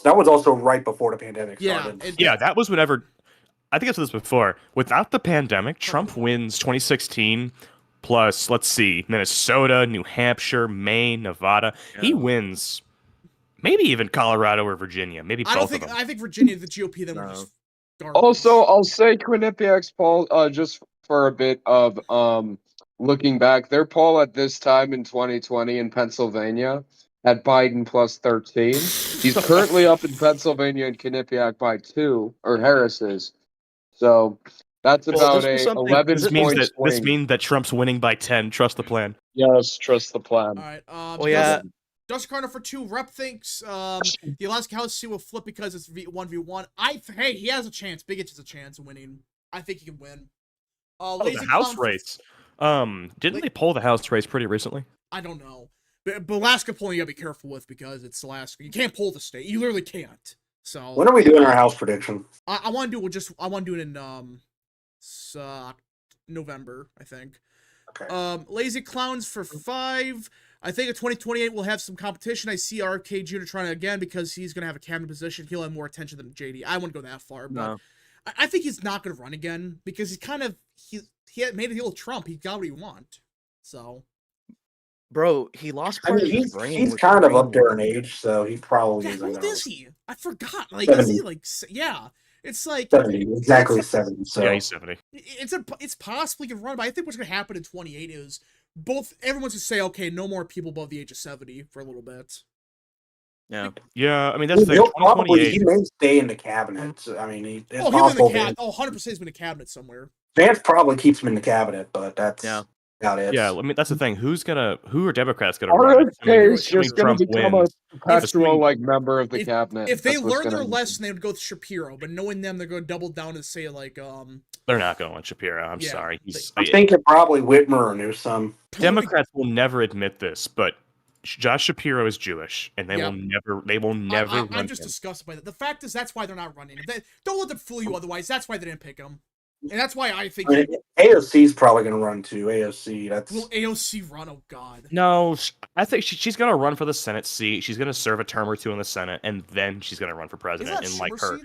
that was also right before the pandemic Yeah, started. Yeah, that was whenever. I think I said this before. Without the pandemic, Trump wins 2016 plus, let's see, Minnesota, New Hampshire, Maine, Nevada. Yeah. He wins maybe even Colorado or Virginia. Maybe I both don't think. of them. I think Virginia, the GOP, then were No. just garbage. Also, I'll say Quinnipiac's poll, just for a bit of looking back, their poll at this time in 2020 in Pennsylvania had Biden plus 13. He's currently up in Pennsylvania and Quinnipiac by 2, or Harris is. So that's Well, about this was a something- 11 This means point that swing. this means that Trump's winning by 10. Trust the plan. Yes, trust the plan. All right. Well, yeah. Dustin Carter for 2. Rep thinks the Alaska House seat will flip because it's 1v1. Hey, he has a chance. Bigot has a chance of winning. I think he can win. Lazy The House Clown- race. Didn't they poll the House race pretty recently? I don't know. But Alaska polling you gotta be careful with because it's Alaska. You can't poll the state. You literally can't. So When are we doing our house prediction? I want to do it. I want to do it in November, I think. Okay. Lazy Clowns for 5. I think in 2028 we'll have some competition. I see RFK Jr. trying it again because he's going to have a cabinet position. He'll have more attention than JD. I wouldn't go that far, but No. I think he's not going to run again because he had made a deal with Trump. He got what he wanted. So Bro, he lost I part mean, of his brain. he's with kind the of up brain there in work. age, so he probably yeah, isn't how old gonna. is he? I forgot. Like, is he 70. like? Yeah, it's like 70, exactly 70. So Yeah, he's 70. it's possibly can run, but I think what's going to happen in 28 is everyone's going to say, okay, no more people above the age of 70 for a little bit. Yeah. Yeah, I mean that's the thing. he'll probably 2028. he may stay in the cabinet. I mean, it's Oh, he'll be in possible. the cabinet. Oh, 100% he's been in the cabinet somewhere. Vance probably keeps him in the cabinet, but that's Yeah. about it. Yeah, I mean that's the thing. Who are Democrats gonna run? RFK is Assuming just going to Trump become wins. a perpetual Assuming- like member of the cabinet. If they That's what's learn their gonna lesson, they would go with Shapiro. But knowing them, they're going to double down and say like, They're not going with Shapiro. I'm Yeah, sorry. I'm thinking probably Whitmer or Newsom. Democrats will never admit this, but Josh Shapiro is Jewish, and they Yeah. will never run I'm just him. disgusted by that. The fact is, that's why they're not running. Don't let them fool you. Otherwise, that's why they didn't pick him, and that's why I think. I mean, AOC's probably going to run too. AOC, that's Will AOC run? Oh God. No, I think she's gonna run for the Senate seat. She's gonna serve a term or 2 in the Senate, and then she's gonna run for Is president. that And like Schumer her,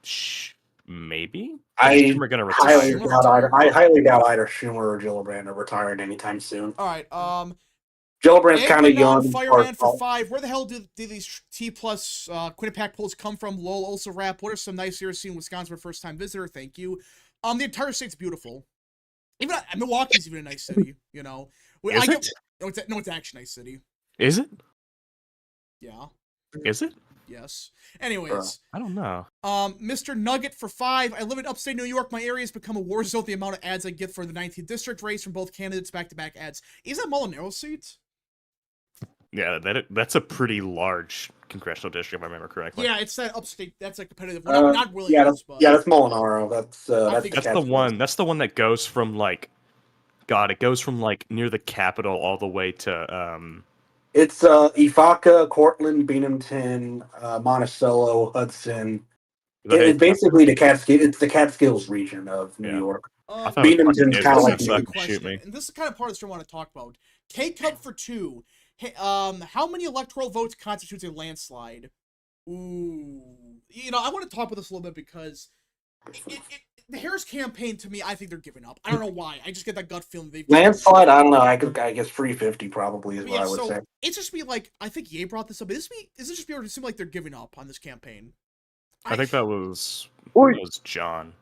seat? maybe I Schumer gonna highly retire. doubt either. I highly doubt either Schumer or Gillibrand are retired anytime soon. All right. Gillibrand's kind of Eggman young. on Fireman for 5. Where the hell do these T plus Quinnipiac polls come from? Lol. Also rap. What are some nice years seeing Wisconsin for first time visitor? Thank you. The entire state's beautiful. Even Milwaukee's even a nice city. You know. Is it? No, it's actually a nice city. Is it? Yeah. Is it? Yes. Anyways, I don't know. Mr. Nugget for 5. I live in upstate New York. My area has become a war zone. The amount of ads I get for the 19th district race from both candidates, back-to-back ads. Is that Molinaro seat? Yeah, that's a pretty large congressional district, if I remember correctly. Yeah, it's that upstate. That's a competitive one. Not Williams, but that's Molinaro. That's That's the one. That's the one that goes from like, God, it goes from like near the Capitol all the way to It's Ifaka, Cortland, Binghamton, Monticello, Hudson. It's basically the Catskills. It's the Catskills region of New York. I thought it was Binghamton's fucking kind of Kansas, like so shoot me. And this is the kind of part of the story I want to talk about. K-Cub for 2. Hey, how many electoral votes constitutes a landslide? Ooh. You know, I want to talk about this a little bit because the Harris campaign, to me, I think they're giving up. I don't know why. I just get that gut feeling they've landslide. I don't know. I guess 350 probably is what I would say. It's just me like I think Ye brought this up. But is it just me or does it seem like they're giving up on this campaign? I think that was John.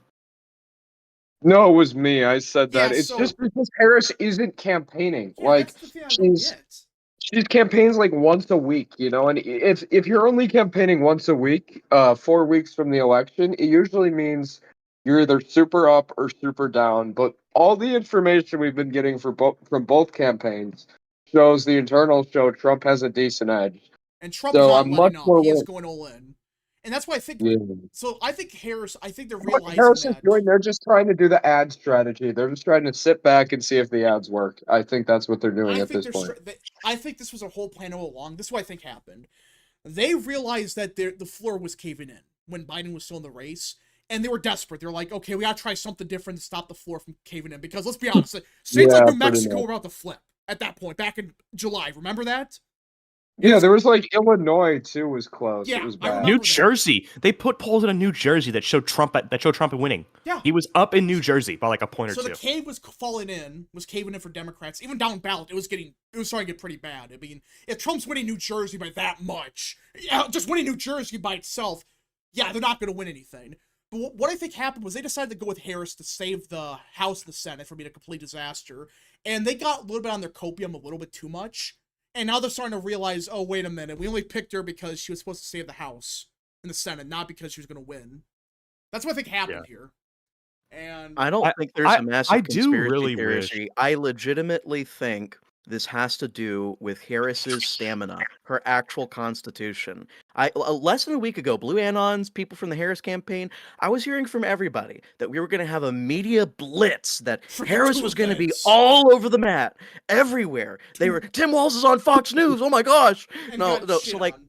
No, it was me. I said that. Yeah, It's so- just because Harris isn't campaigning. Yeah, like that's the thing I don't get. she campaigns like once a week, you know. And if you're only campaigning once a week, 4 weeks from the election, it usually means you're either super up or super down. But all the information we've been getting from both campaigns shows the internals show Trump has a decent edge. And Trump's So not I'm letting much up. more He is willing- going all in. And that's why I think Yeah. so I think Harris, I think they're What realizing Harris is that. doing, they're just trying to do the ad strategy. They're just trying to sit back and see if the ads work. I think that's what they're doing at this point. I think this was a whole plan all along. This is what I think happened. They realized that the floor was caving in when Biden was still in the race, and they were desperate. They're like, okay, we gotta try something different to stop the floor from caving in. Because let's be honest, states like New Mexico were about to flip at that point back in July. Remember that? Yeah, there was like Illinois too was close. Yeah, it was I bad. remember New that. Jersey. They put polls in New Jersey that showed Trump winning. Yeah. He was up in New Jersey by like a point or So two. the cave was caving in for Democrats. Even down ballot, it was starting to get pretty bad. I mean, if Trump's winning New Jersey by that much, yeah, just winning New Jersey by itself, yeah, they're not going to win anything. But what I think happened was they decided to go with Harris to save the House and the Senate from being a complete disaster. And they got a little bit on their copium a little bit too much. And now they're starting to realize, oh, wait a minute, we only picked her because she was supposed to save the House and the Senate, not because she was going to win. That's what I think happened here. And I don't think there's a massive I do conspiracy really theory. I legitimately think this has to do with Harris's stamina, her actual constitution. Less than a week ago, Blue Anons, people from the Harris campaign, I was hearing from everybody that we were going to have a media blitz, that For Harris two was going to be events. all over the mat, everywhere. They were, Tim Walz is on Fox News, oh my gosh. and No, got no, shit so like, on.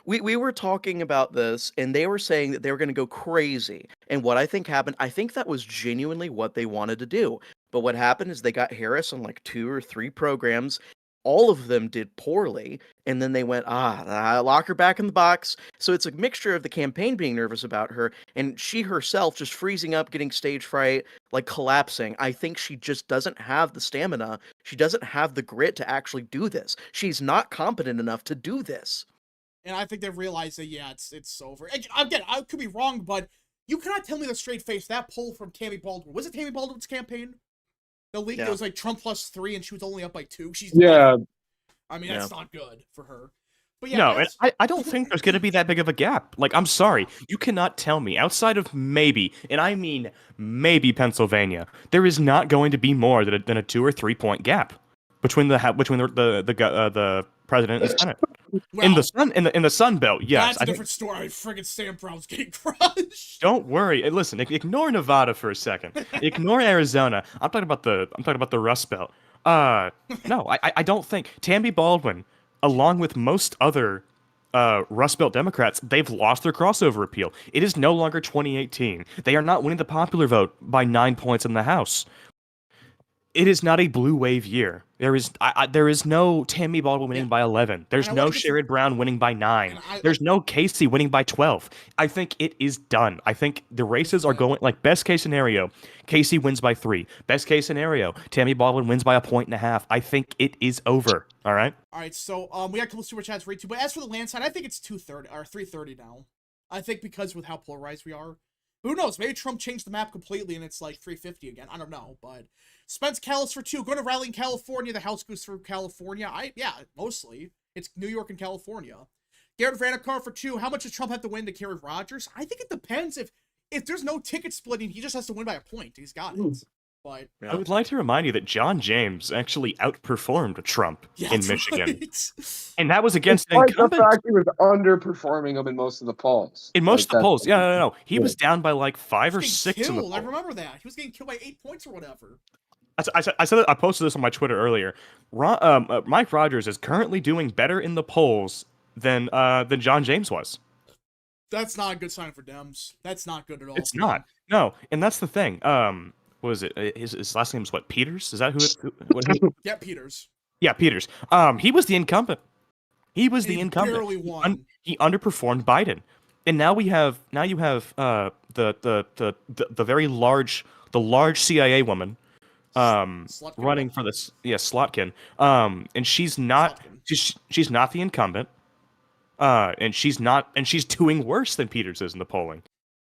we were talking about this, and they were saying that they were going to go crazy. And what I think happened, I think that was genuinely what they wanted to do. But what happened is they got Harris on like 2 or 3 programs. All of them did poorly, and then they went, lock her back in the box. So it's a mixture of the campaign being nervous about her, and she herself just freezing up, getting stage fright, like collapsing. I think she just doesn't have the stamina. She doesn't have the grit to actually do this. She's not competent enough to do this. And I think they've realized that, yeah, it's over. And again, I could be wrong, but you cannot tell me with a straight face that poll from Tammy Baldwin. Was it Tammy Baldwin's campaign? The leak, Yeah. it was like Trump +3, and she was only up by 2. Yeah, I mean, that's not good for her. But yeah, No, and that's- I don't think there's going to be that big of a gap. Like, I'm sorry, you cannot tell me outside of maybe, and I mean maybe Pennsylvania, there is not going to be more than a 2 or 3 point gap between the president and the Senate. well, in the Sun Belt, yes. that's a different story. Friggin' Sam Brown's getting crushed. Don't worry. And listen, ignore Nevada for a second. Ignore Arizona. I'm talking about the Rust Belt. No, I don't think Tammy Baldwin, along with most other Rust Belt Democrats, they've lost their crossover appeal. It is no longer 2018. They are not winning the popular vote by 9 points in the House. It is not a blue wave year. There is no Tammy Baldwin winning Yeah. by 11. There's And I no wanna get to- Sherrod Brown winning by 9. And There's no Casey winning by 12. I think it is done. I think the races are going like best case scenario, Casey wins by 3. Best case scenario, Tammy Baldwin wins by 1.5. I think it is over. All right. All right, so we got a couple super chats for you too. But as for the landslide, I think it's 230 or 330 now. I think because with how polarized we are. Who knows? Maybe Trump changed the map completely and it's like 350 again. I don't know, but Spence Callis for 2. Going to rally in California. The House goes through California. Yeah, mostly. It's New York and California. Garrett Vanikar for 2. How much does Trump have to win to carry Rogers? I think it depends. If there's no ticket splitting, he just has to win by a point. He's got it. But I would like to remind you that John James actually outperformed Trump yeah, in that's Michigan. right. And that was against an Despite the incumbent. fact he was underperforming him in most of the polls. In most of the Like, polls. Yeah, no. He Yeah. was down by like 5 He or was 6 getting in the killed. I polls. remember that. He was getting killed by 8 points or whatever. I said I posted this on my Twitter earlier. Mike Rogers is currently doing better in the polls than John James was. That's not a good sign for Dems. That's not good at all. It's not. No, and that's the thing. What was it? His last name is what? Peters? Is that Yeah, Peters. Yeah, Peters. He was the incumbent. He was the He incumbent. barely won. He underperformed Biden, and now you have the very large CIA woman Slutkin. running for this Slotkin. And she's not Slotkin. she's not the incumbent. And she's doing worse than Peters is in the polling.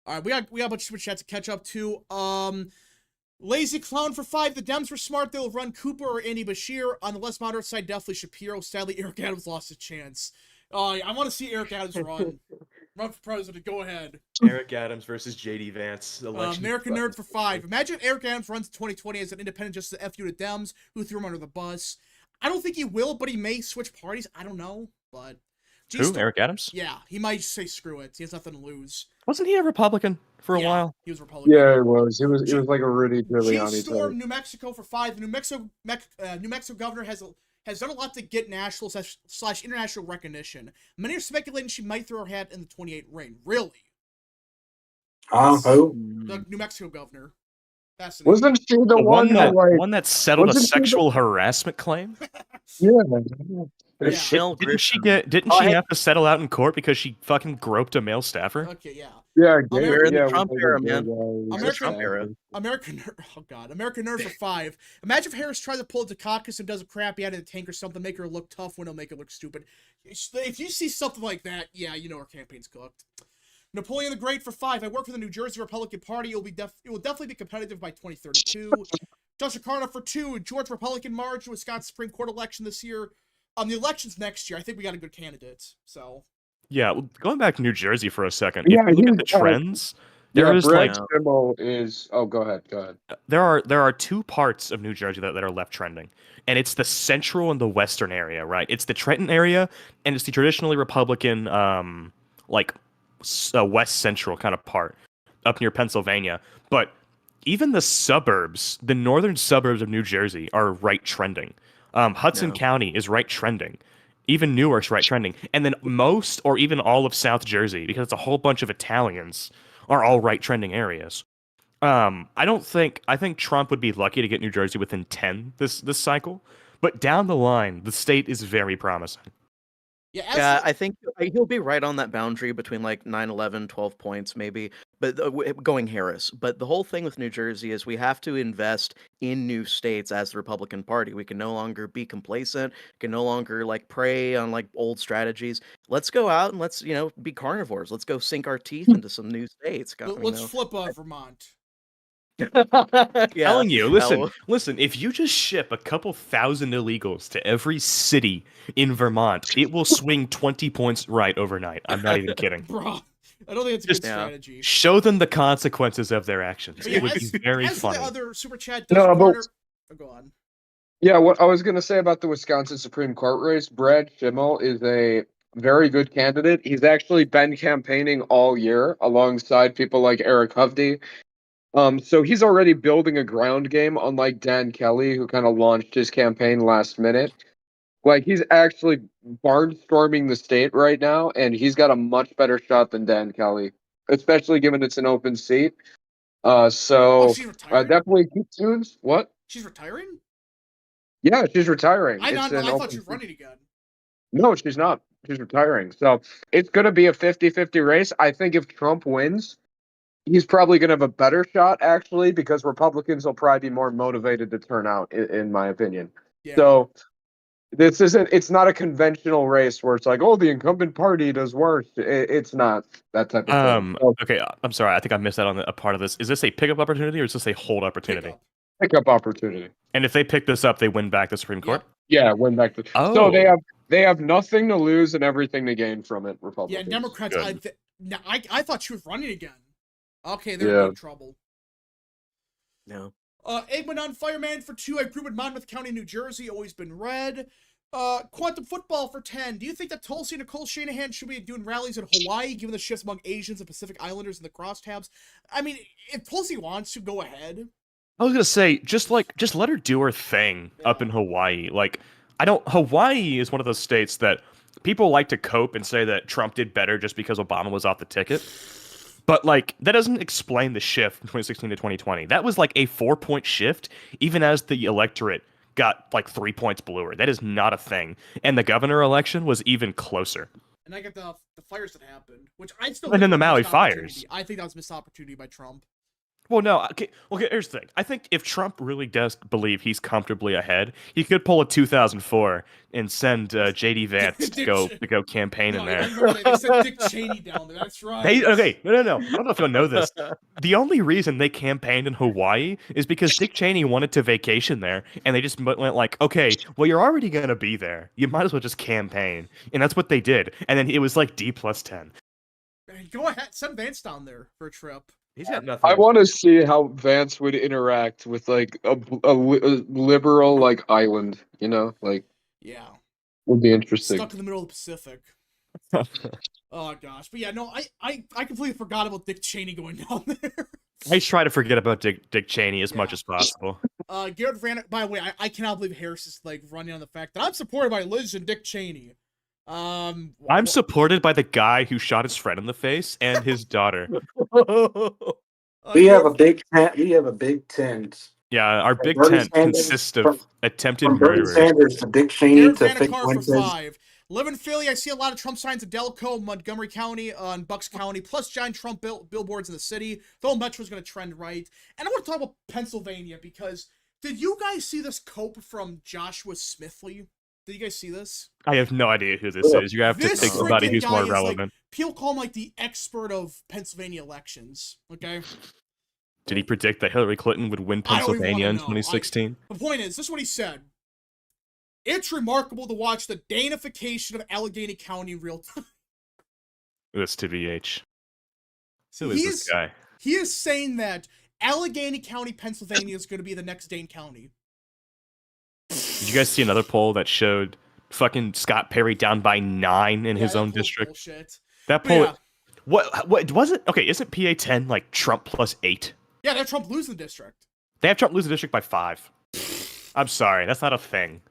All right, we got a bunch of super chats to catch up to. Lazy Clown for 5. The Dems were smart. They'll run Cooper or Andy Bashir. On the less moderate side, definitely Shapiro. Sadly, Eric Adams lost his chance. I want to see Eric Adams run. Run for president. Go ahead. Eric Adams versus J.D. Vance. American Nerd for 5. Imagine if Eric Adams runs 2020 as an independent just to F you to Dems, who threw him under the bus. I don't think he will, but he may switch parties. I don't know, but... Who? Eric Adams? Yeah, he might say screw it. He has nothing to lose. Wasn't he a Republican for a while? He was Republican. Yeah, it was. It was like a Rudy Giuliani G-Storm, type. New Mexico for 5. The New Mexico governor has done a lot to get national / international recognition. Many are speculating she might throw her hat in the 28 reign. Really? Who? The New Mexico governor. Fascinating. Wasn't she the one that one that settled a wasn't she the- sexual harassment claim? Yeah. Yeah. Michelle Didn't she Grisham. have to settle out in court because she fucking groped a male staffer? Okay, yeah. Yeah, We're in the yeah, Trump with era, the man. gay guy. American- Trump era. American Nerd for 5. Imagine if Harris tried to pull the caucus and does a crappy out of the tank or something, make her look tough when it'll make her look stupid. If you see something like that, yeah, you know our campaign's cooked. Napoleon the Great for 5. I work for the New Jersey Republican Party. It will definitely be competitive by 2032. Joshua Carter for 2. Georgia Republican march, Wisconsin Supreme Court election this year. The election's next year. I think we got a good candidate. So Yeah, well, going back to New Jersey for a second. Yeah, if you look at he's, the trends, there is Brett like Schimmel is. Oh, go ahead. there are 2 parts of New Jersey that are left trending, and it's the central and the western area, right? It's the Trenton area, and it's the traditionally Republican, west central kind of part up near Pennsylvania. But even the suburbs, the northern suburbs of New Jersey, are right trending. Hudson County is right trending. Even Newark's right trending. And then most or even all of South Jersey, because it's a whole bunch of Italians, are all right trending areas. I think Trump would be lucky to get New Jersey within 10 this cycle, but down the line, the state is very promising. Yeah, I think he'll be right on that boundary between like 9, 11, 12 points maybe, but going Harris. But the whole thing with New Jersey is we have to invest in new states as the Republican Party. We can no longer be complacent, can no longer like prey on like old strategies. Let's go out and let's, be carnivores. Let's go sink our teeth into some new states. let's flip Vermont. Telling you, listen, if you just ship a couple thousand illegals to every city in Vermont, it will swing 20 points right overnight. I'm not even kidding. Bro, I don't think it's a good strategy. Show them the consequences of their actions. Yeah, It would be very funny. The other super chat, No, but- go on. Yeah, what I was going to say about the Wisconsin Supreme Court race, Brad Schimmel is a very good candidate. He's actually been campaigning all year alongside people like Eric Hovde. So he's already building a ground game, unlike Dan Kelly, who kind of launched his campaign last minute. Like, he's actually barnstorming the state right now, and he's got a much better shot than Dan Kelly, especially given it's an open seat. So She's retiring? definitely keep tuned. What? She's retiring? Yeah, she's retiring. I It's an thought open she was running again. No, she's not. She's retiring. So it's going to be a 50-50 race. I think if Trump wins, he's probably going to have a better shot, actually, because Republicans will probably be more motivated to turn out, in my opinion. Yeah. So it's not a conventional race where it's like, oh, the incumbent party does worse. It's not that type of thing. So Okay, I'm sorry. I think I missed out on a part of this. Is this a pickup opportunity or is this a hold opportunity? Pickup. pickup opportunity. And if they pick this up, they win back the Supreme Court? Yeah, win back the. Oh. So they have nothing to lose and everything to gain from it. Yeah, Republicans. Democrats. Good. I thought she was running again. Okay, they're Yeah. in big trouble. No. Eggman on Fireman for 2. I grew up in Monmouth County, New Jersey. Always been red. Quantum Football for 10. Do you think that Tulsi and Nicole Shanahan should be doing rallies in Hawaii, given the shifts among Asians and Pacific Islanders and the crosstabs? I mean, if Tulsi wants to, go ahead. I was gonna say, just let her do her thing up in Hawaii. Like, Hawaii is one of those states that people like to cope and say that Trump did better just because Obama was off the ticket. But, like, that doesn't explain the shift from 2016 to 2020. That was like a 4-point shift, even as the electorate got like 3 points bluer. That is not a thing. And the governor election was even closer. And I get the fires that happened, which I still. And then think the was a Maui missed opportunity. fires. I think that was a missed opportunity by Trump. Well, no. Okay, here's the thing. I think if Trump really does believe he's comfortably ahead, he could pull a 2004 and send J.D. Vance to go campaign in there. I remember they sent Dick Cheney down there. That's right. No. I don't know if you'll know this. The only reason they campaigned in Hawaii is because Dick Cheney wanted to vacation there, and they just went like, okay, well, you're already gonna be there. You might as well just campaign, and that's what they did. And then it was like D+10. Go ahead, send Vance down there for a trip. He's got nothing. I want to see how Vance would interact with like a liberal like island. You know, like Yeah. would be interesting. Stuck in the middle of the Pacific. Oh gosh, but yeah, no, I completely forgot about Dick Cheney going down there. I try to forget about Dick Cheney as much as possible. Garrett Van. By the way, I cannot believe Harris is like running on the fact that I'm supported by Liz and Dick Cheney. I'm supported by the guy who shot his friend in the face and his daughter. We have a big tent. We have a big tent. Yeah, our big Bernie tent Sanders- consists of attempted From Bernie murderers. Sanders to Dick Cheney Garrett to Fake Vanikar for Winters. 5. Live in Philly, I see a lot of Trump signs in Delco, Montgomery County, and Bucks County, plus giant Trump billboards in the city. The whole metro's going to trend right. And I want to talk about Pennsylvania, because did you guys see this cope from Joshua Smithley? Did you guys see this? I have no idea who this is. You have to This think somebody freaking who's guy more is, like, relevant. People call him like the expert of Pennsylvania elections, okay? Did he predict that Hillary Clinton would win I don't even Pennsylvania in wanna know. 2016? The point is, this is what he said. It's remarkable to watch the Danification of Allegheny County in real time. This to BH. Who is this guy? He is saying that Allegheny County, Pennsylvania is going to be the next Dane County. Did you guys see another poll that showed fucking Scott Perry down by 9 in his that own poll's district? Bullshit. That But poll. yeah. What was it? Okay, isn't PA 10 like Trump plus 8? Yeah, that Trump lose the district. They have Trump lose the district by 5. I'm sorry, that's not a thing.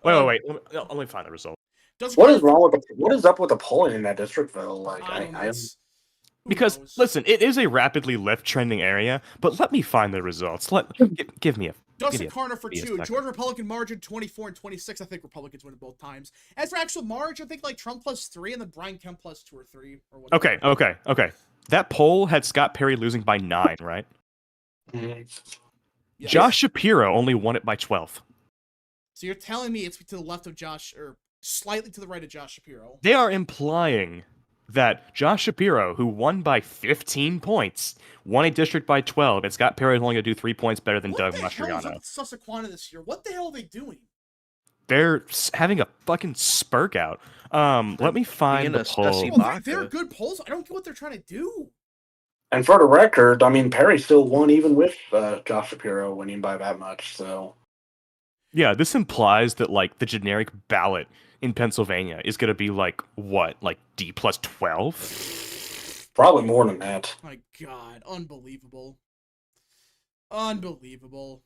Wait. Let me find the result. What is wrong with what is up with the polling in that district though? Like I don't know. I Who Because knows? listen, it is a rapidly left trending area, but let me find the results. Give me a. Dustin give me Carter for give me a 2. second. Georgia Republican margin 24 and 26. I think Republicans win it both times. As for actual margin, I think like Trump plus 3 and then Brian Kemp plus 2 or 3 or whatever. Okay. That poll had Scott Perry losing by 9, right? Yes. Josh Shapiro only won it by 12. So you're telling me it's to the left of Josh, or slightly to the right of Josh Shapiro? They are implying that Josh Shapiro, who won by 15 points, won a district by 12, and Scott Perry is only going to do 3 points better than Doug What the hell is up Mastriano. with Susquehanna this year? What the hell are they doing? They're having a fucking spurk out. Let me find the Being a sussy poll. Well, they're Vodka. good polls. I don't get what they're trying to do. And for the record, I mean Perry still won even with Josh Shapiro winning by that much. So Yeah, this implies that like the generic ballot in Pennsylvania is going to be like what, like D plus 12? probably more than that. My God, unbelievable. Unbelievable.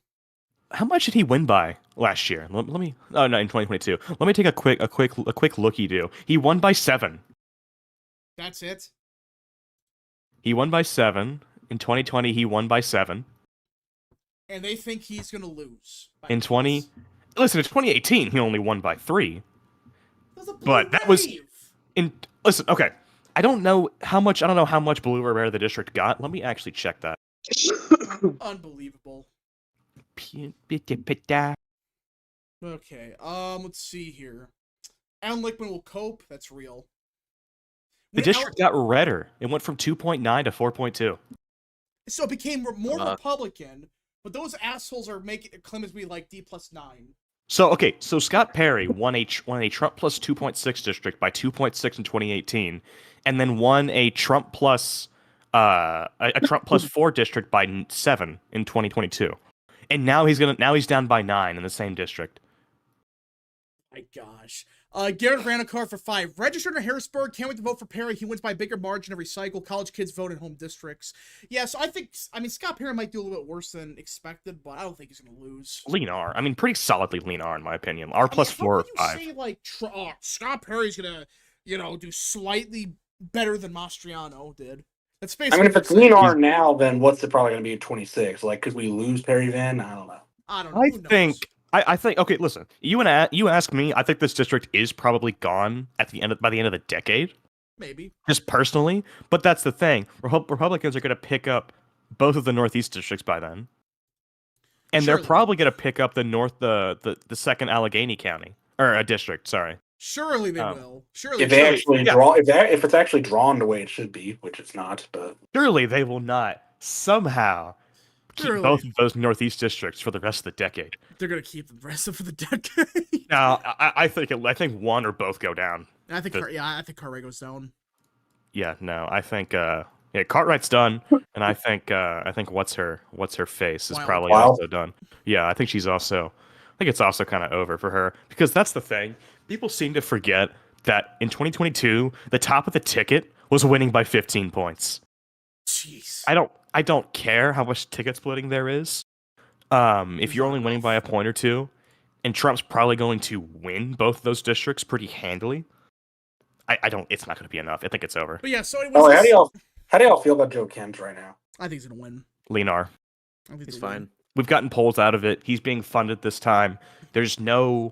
How much did he win by last year? Let me. Oh no, in 2022. Let me take a quick looky do. He won by 7. That's it. He won by 7 in 2020. He won by 7. and they think he's gonna lose. In 20, listen, in 2018, he only won by 3. But that was in. Listen, okay. I don't know how much blue or rare the district got. Let me actually check that. Unbelievable. Okay, let's see here. Alan Lichtman will cope. That's real. The district got redder. It went from 2.9 to 4.2. So it became more Republican, but those assholes are claiming to be like D+9. So Scott Perry won a Trump plus 2.6 district by 2.6 in 2018, and then won a Trump plus 4 district by 7 in 2022, and now he's down by 9 in the same district. My gosh. Garrett Ranicar for 5. Registered in Harrisburg. Can't wait to vote for Perry. He wins by a bigger margin every cycle. College kids vote in home districts. Yeah, so I mean, Scott Perry might do a little bit worse than expected, but I don't think he's going to lose. Lean R. I mean, pretty solidly lean R in my opinion. R plus 4 or 5. How can you say, like, Scott Perry's going to, do slightly better than Mastriano did? That's basically. I mean, if it's lean R now, then what's it probably going to be at 26? Like, could we lose Perry then? I don't know. I don't know. I think. Okay, listen. You ask me. I think this district is probably gone by the end of the decade. Maybe. Just personally, but that's the thing. Republicans are going to pick up both of the Northeast districts by then, and they're probably going to pick up the second Allegheny County or a district. Sorry. Surely they will. Surely if they actually draw, if it's actually drawn the way it should be, which it's not, but surely they will not somehow keep both of those Northeast districts for the rest of the decade. They're gonna keep the rest of the decade. No, I think one or both go down. I think Cartwright goes down. Yeah, no, I think Cartwright's done, and I think what's her face is probably also done. Yeah, I think it's also kind of over for her, because that's the thing. People seem to forget that in 2022, the top of the ticket was winning by 15 points. Jeez. I don't care how much ticket splitting there is. If you're only winning by a point or two, and Trump's probably going to win both of those districts pretty handily, it's not going to be enough. I think it's over. But yeah, so how do y'all feel about Joe Kent right now? I think he's going to win. Leanar. He's fine. We've gotten polls out of it. He's being funded this time. There's no,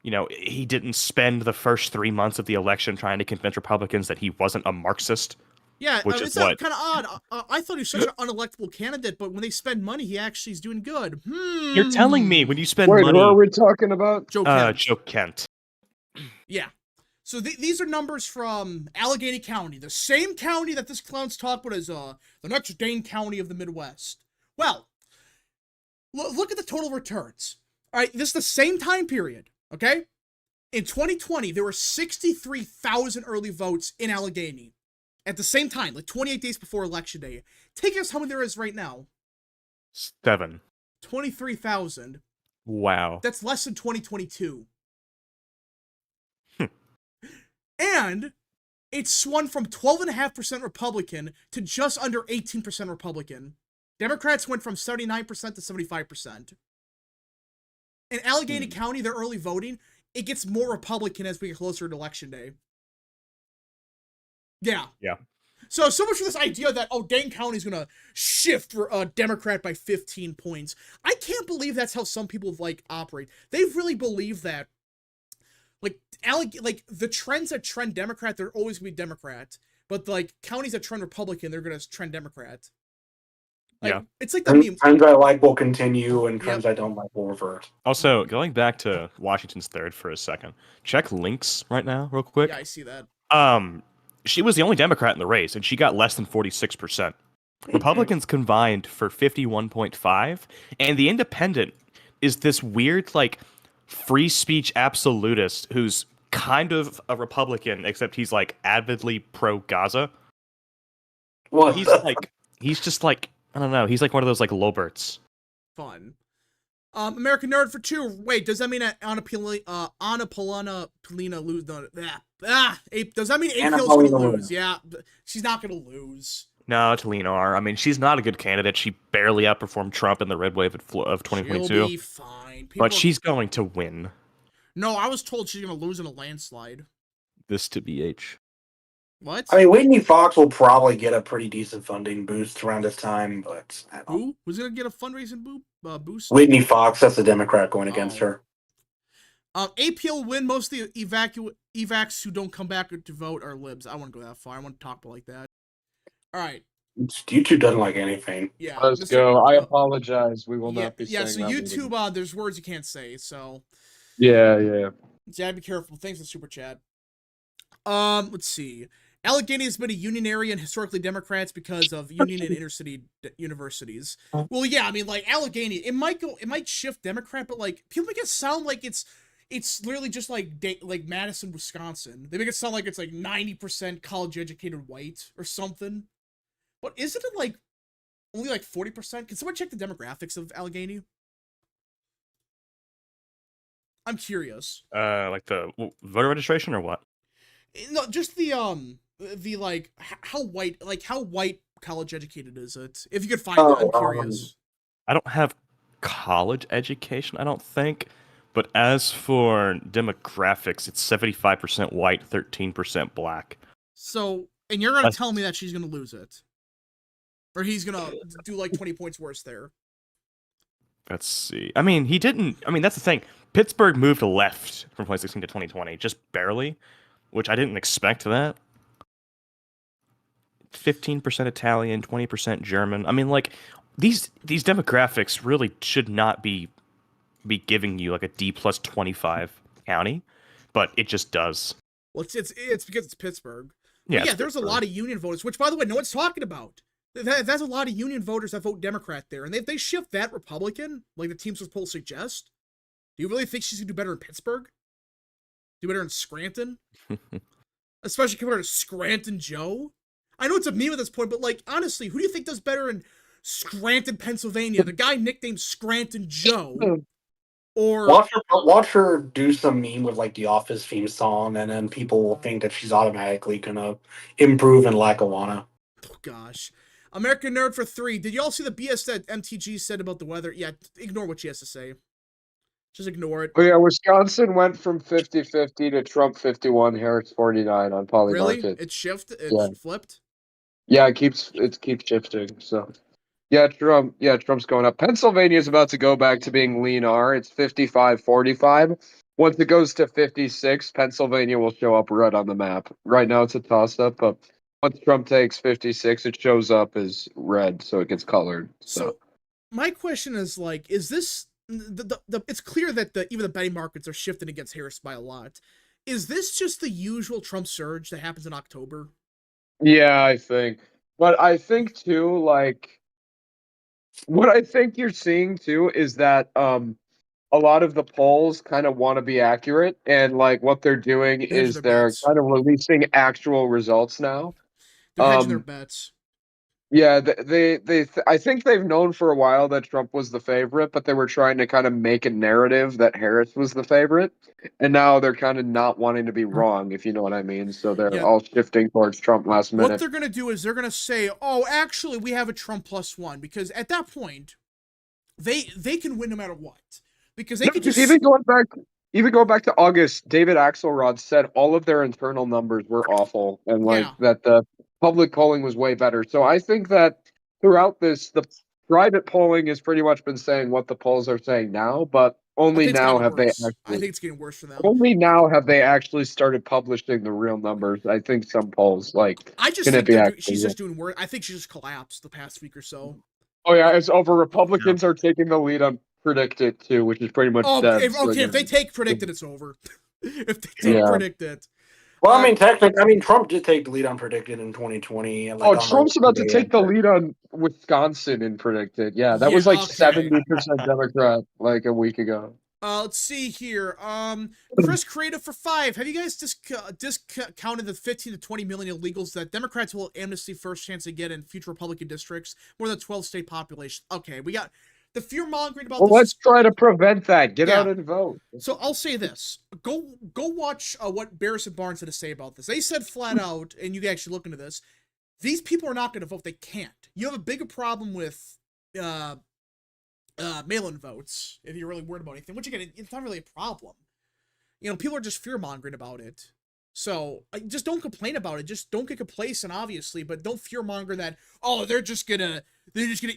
he didn't spend the first 3 months of the election trying to convince Republicans that he wasn't a Marxist. Yeah, it's kind of odd. I thought he was such an unelectable candidate, but when they spend money, he actually is doing good. You're telling me when you spend money... Who are we talking about? Joe Kent. Joe Kent. Yeah. So these are numbers from Allegheny County, the same county that this clown's talked about as the Notre Dame County of the Midwest. Well, look at the total returns. All right, this is the same time period, okay? In 2020, there were 63,000 early votes in Allegheny. At the same time, like 28 days before Election Day. Take a guess how many there is right now. 7. 23,000. Wow. That's less than 2022. And it swung from 12.5% Republican to just under 18% Republican. Democrats went from 79% to 75%. In Allegheny County, their early voting, it gets more Republican as we get closer to Election Day. Yeah. So much for this idea that, Dane County's going to shift for a Democrat by 15 points. I can't believe that's how some people, operate. They really believe that, the trends that trend Democrat, they're always going to be Democrat. But, counties that trend Republican, they're going to trend Democrat. Yeah. It's like the meme. Trends I like will continue, and trends I don't like will revert. Also, going back to Washington's 3rd for a second, check links right now, real quick. Yeah, I see that. She was the only Democrat in the race, and she got less than 46%. Republicans combined for 51.5%, and the independent is this weird, free speech absolutist who's kind of a Republican, except he's, avidly pro-Gaza. Well, he's just I don't know, he's one of those, Loberts. Fun. American Nerd for 2. Wait, does that mean that Anna Polina lose? Does that mean April's going to lose? Yeah, she's not going to lose. No, it's Leanar. I mean, she's not a good candidate. She barely outperformed Trump in the red wave of 2022. She'll be fine. But she's going to win. No, I was told she's going to lose in a landslide. This to BH. What? I mean, Whitney Fox will probably get a pretty decent funding boost around this time, but I don't know. Who? Who's gonna get a fundraising boost? Whitney Fox, that's a Democrat going against Oh. her. APL will win. Most of the evacs who don't come back to vote are libs. I won't go that far. I want to talk about like that. All right. YouTube doesn't like anything. Yeah. Let's go. I apologize. We will not be Yeah, saying so that YouTube, there's words you can't say, so. Yeah. Yeah, be careful. Thanks for the super chat. Let's see. Allegheny has been a union area and historically Democrats because of union and intercity universities. Well, yeah, I mean, like Allegheny, it might shift Democrat, but like people make it sound like it's literally just like Madison, Wisconsin. They make it sound like it's like 90% college educated white or something. But isn't it like only like 40%? Can someone check the demographics of Allegheny? I'm curious. Like the voter registration or what? No, just the like how white college educated is it? If you could find it, I'm curious. I don't have college education, I don't think. But as for demographics, it's 75% white, 13% black. So, and you're gonna tell me that she's gonna lose it, or he's gonna do like 20 points worse there. Let's see. I mean, he didn't. I mean, that's the thing. Pittsburgh moved left from 2016 to 2020, just barely, which I didn't expect that. 15% Italian, 20% German. I mean, like these demographics really should not be giving you like a D plus 25 county, but it just does. Well, it's because it's Pittsburgh. Yeah, yeah. There's a lot of union voters, which by the way, no one's talking about. That's a lot of union voters that vote Democrat there, and if they shift that Republican, like the Teamsters poll suggest, do you really think she's gonna do better in Pittsburgh? Do better in Scranton? Especially compared to Scranton Joe? I know it's a meme at this point, but like honestly, who do you think does better in Scranton, Pennsylvania? The guy nicknamed Scranton Joe, or watch her do some meme with like the Office theme song, and then people will think that she's automatically gonna improve in Lackawanna. Oh gosh. American Nerd for 3. Did y'all see the BS that MTG said about the weather? Yeah, ignore what she has to say. Just ignore it. Oh yeah, Wisconsin went from 50-50 to Trump 51, Harris 49 on Poly Really? Market. It flipped? Yeah, it keeps shifting. So Trump's going up. Pennsylvania's about to go back to being lean R. It's 55-45. Once it goes to 56, Pennsylvania will show up red on the map. Right now it's a toss up, but once Trump takes 56, it shows up as red, so it gets colored. So my question is like, is this it's clear that even the betting markets are shifting against Harris by a lot. Is this just the usual Trump surge that happens in October? Yeah, I think. But I think too, like what I think you're seeing too is that a lot of the polls kind of want to be accurate, and like what they're doing is they're kind of releasing actual results now. They're hedging their bets. Yeah, I think they've known for a while that Trump was the favorite, but they were trying to kind of make a narrative that Harris was the favorite, and now they're kind of not wanting to be wrong, if you know what I mean. So they're all shifting towards Trump last minute. What they're gonna do is they're gonna say, "Oh, actually, we have a Trump +1," because at that point, they can win no matter what, because they could just even going back to August, David Axelrod said all of their internal numbers were awful, and that the public polling was way better. So I think that throughout this, the private polling has pretty much been saying what the polls are saying now, but only now have they actually, I think it's getting worse for them. Only now have they actually started publishing the real numbers. I think some polls I just think she's just doing worse. I think she just collapsed the past week or so. Oh yeah, it's over. Republicans are taking the lead on Predicted too, which is pretty much dead. If they take Predicted, it's over. If they take Predicted. Well, I mean, technically, Trump did take the lead on Predicted in 2020. And Trump's about to take the lead on Wisconsin in Predicted. Yeah, that was 70% Democrat like a week ago. Let's see here. Chris Creative for 5. Have you guys discounted the 15 to 20 million illegals that Democrats will amnesty first chance to get in future Republican districts? More than 12 state population. Okay, we got the fear mongering about this. Let's try to prevent that. Get out and vote. So I'll say this: go watch what Barris and Barnes had to say about this. They said flat out, and you can actually look into this. These people are not going to vote. They can't. You have a bigger problem with mail-in votes if you're really worried about anything. Which again, it's not really a problem. You know, people are just fear mongering about it. So just don't complain about it. Just don't get complacent, obviously, but don't fearmonger that, oh, they're just gonna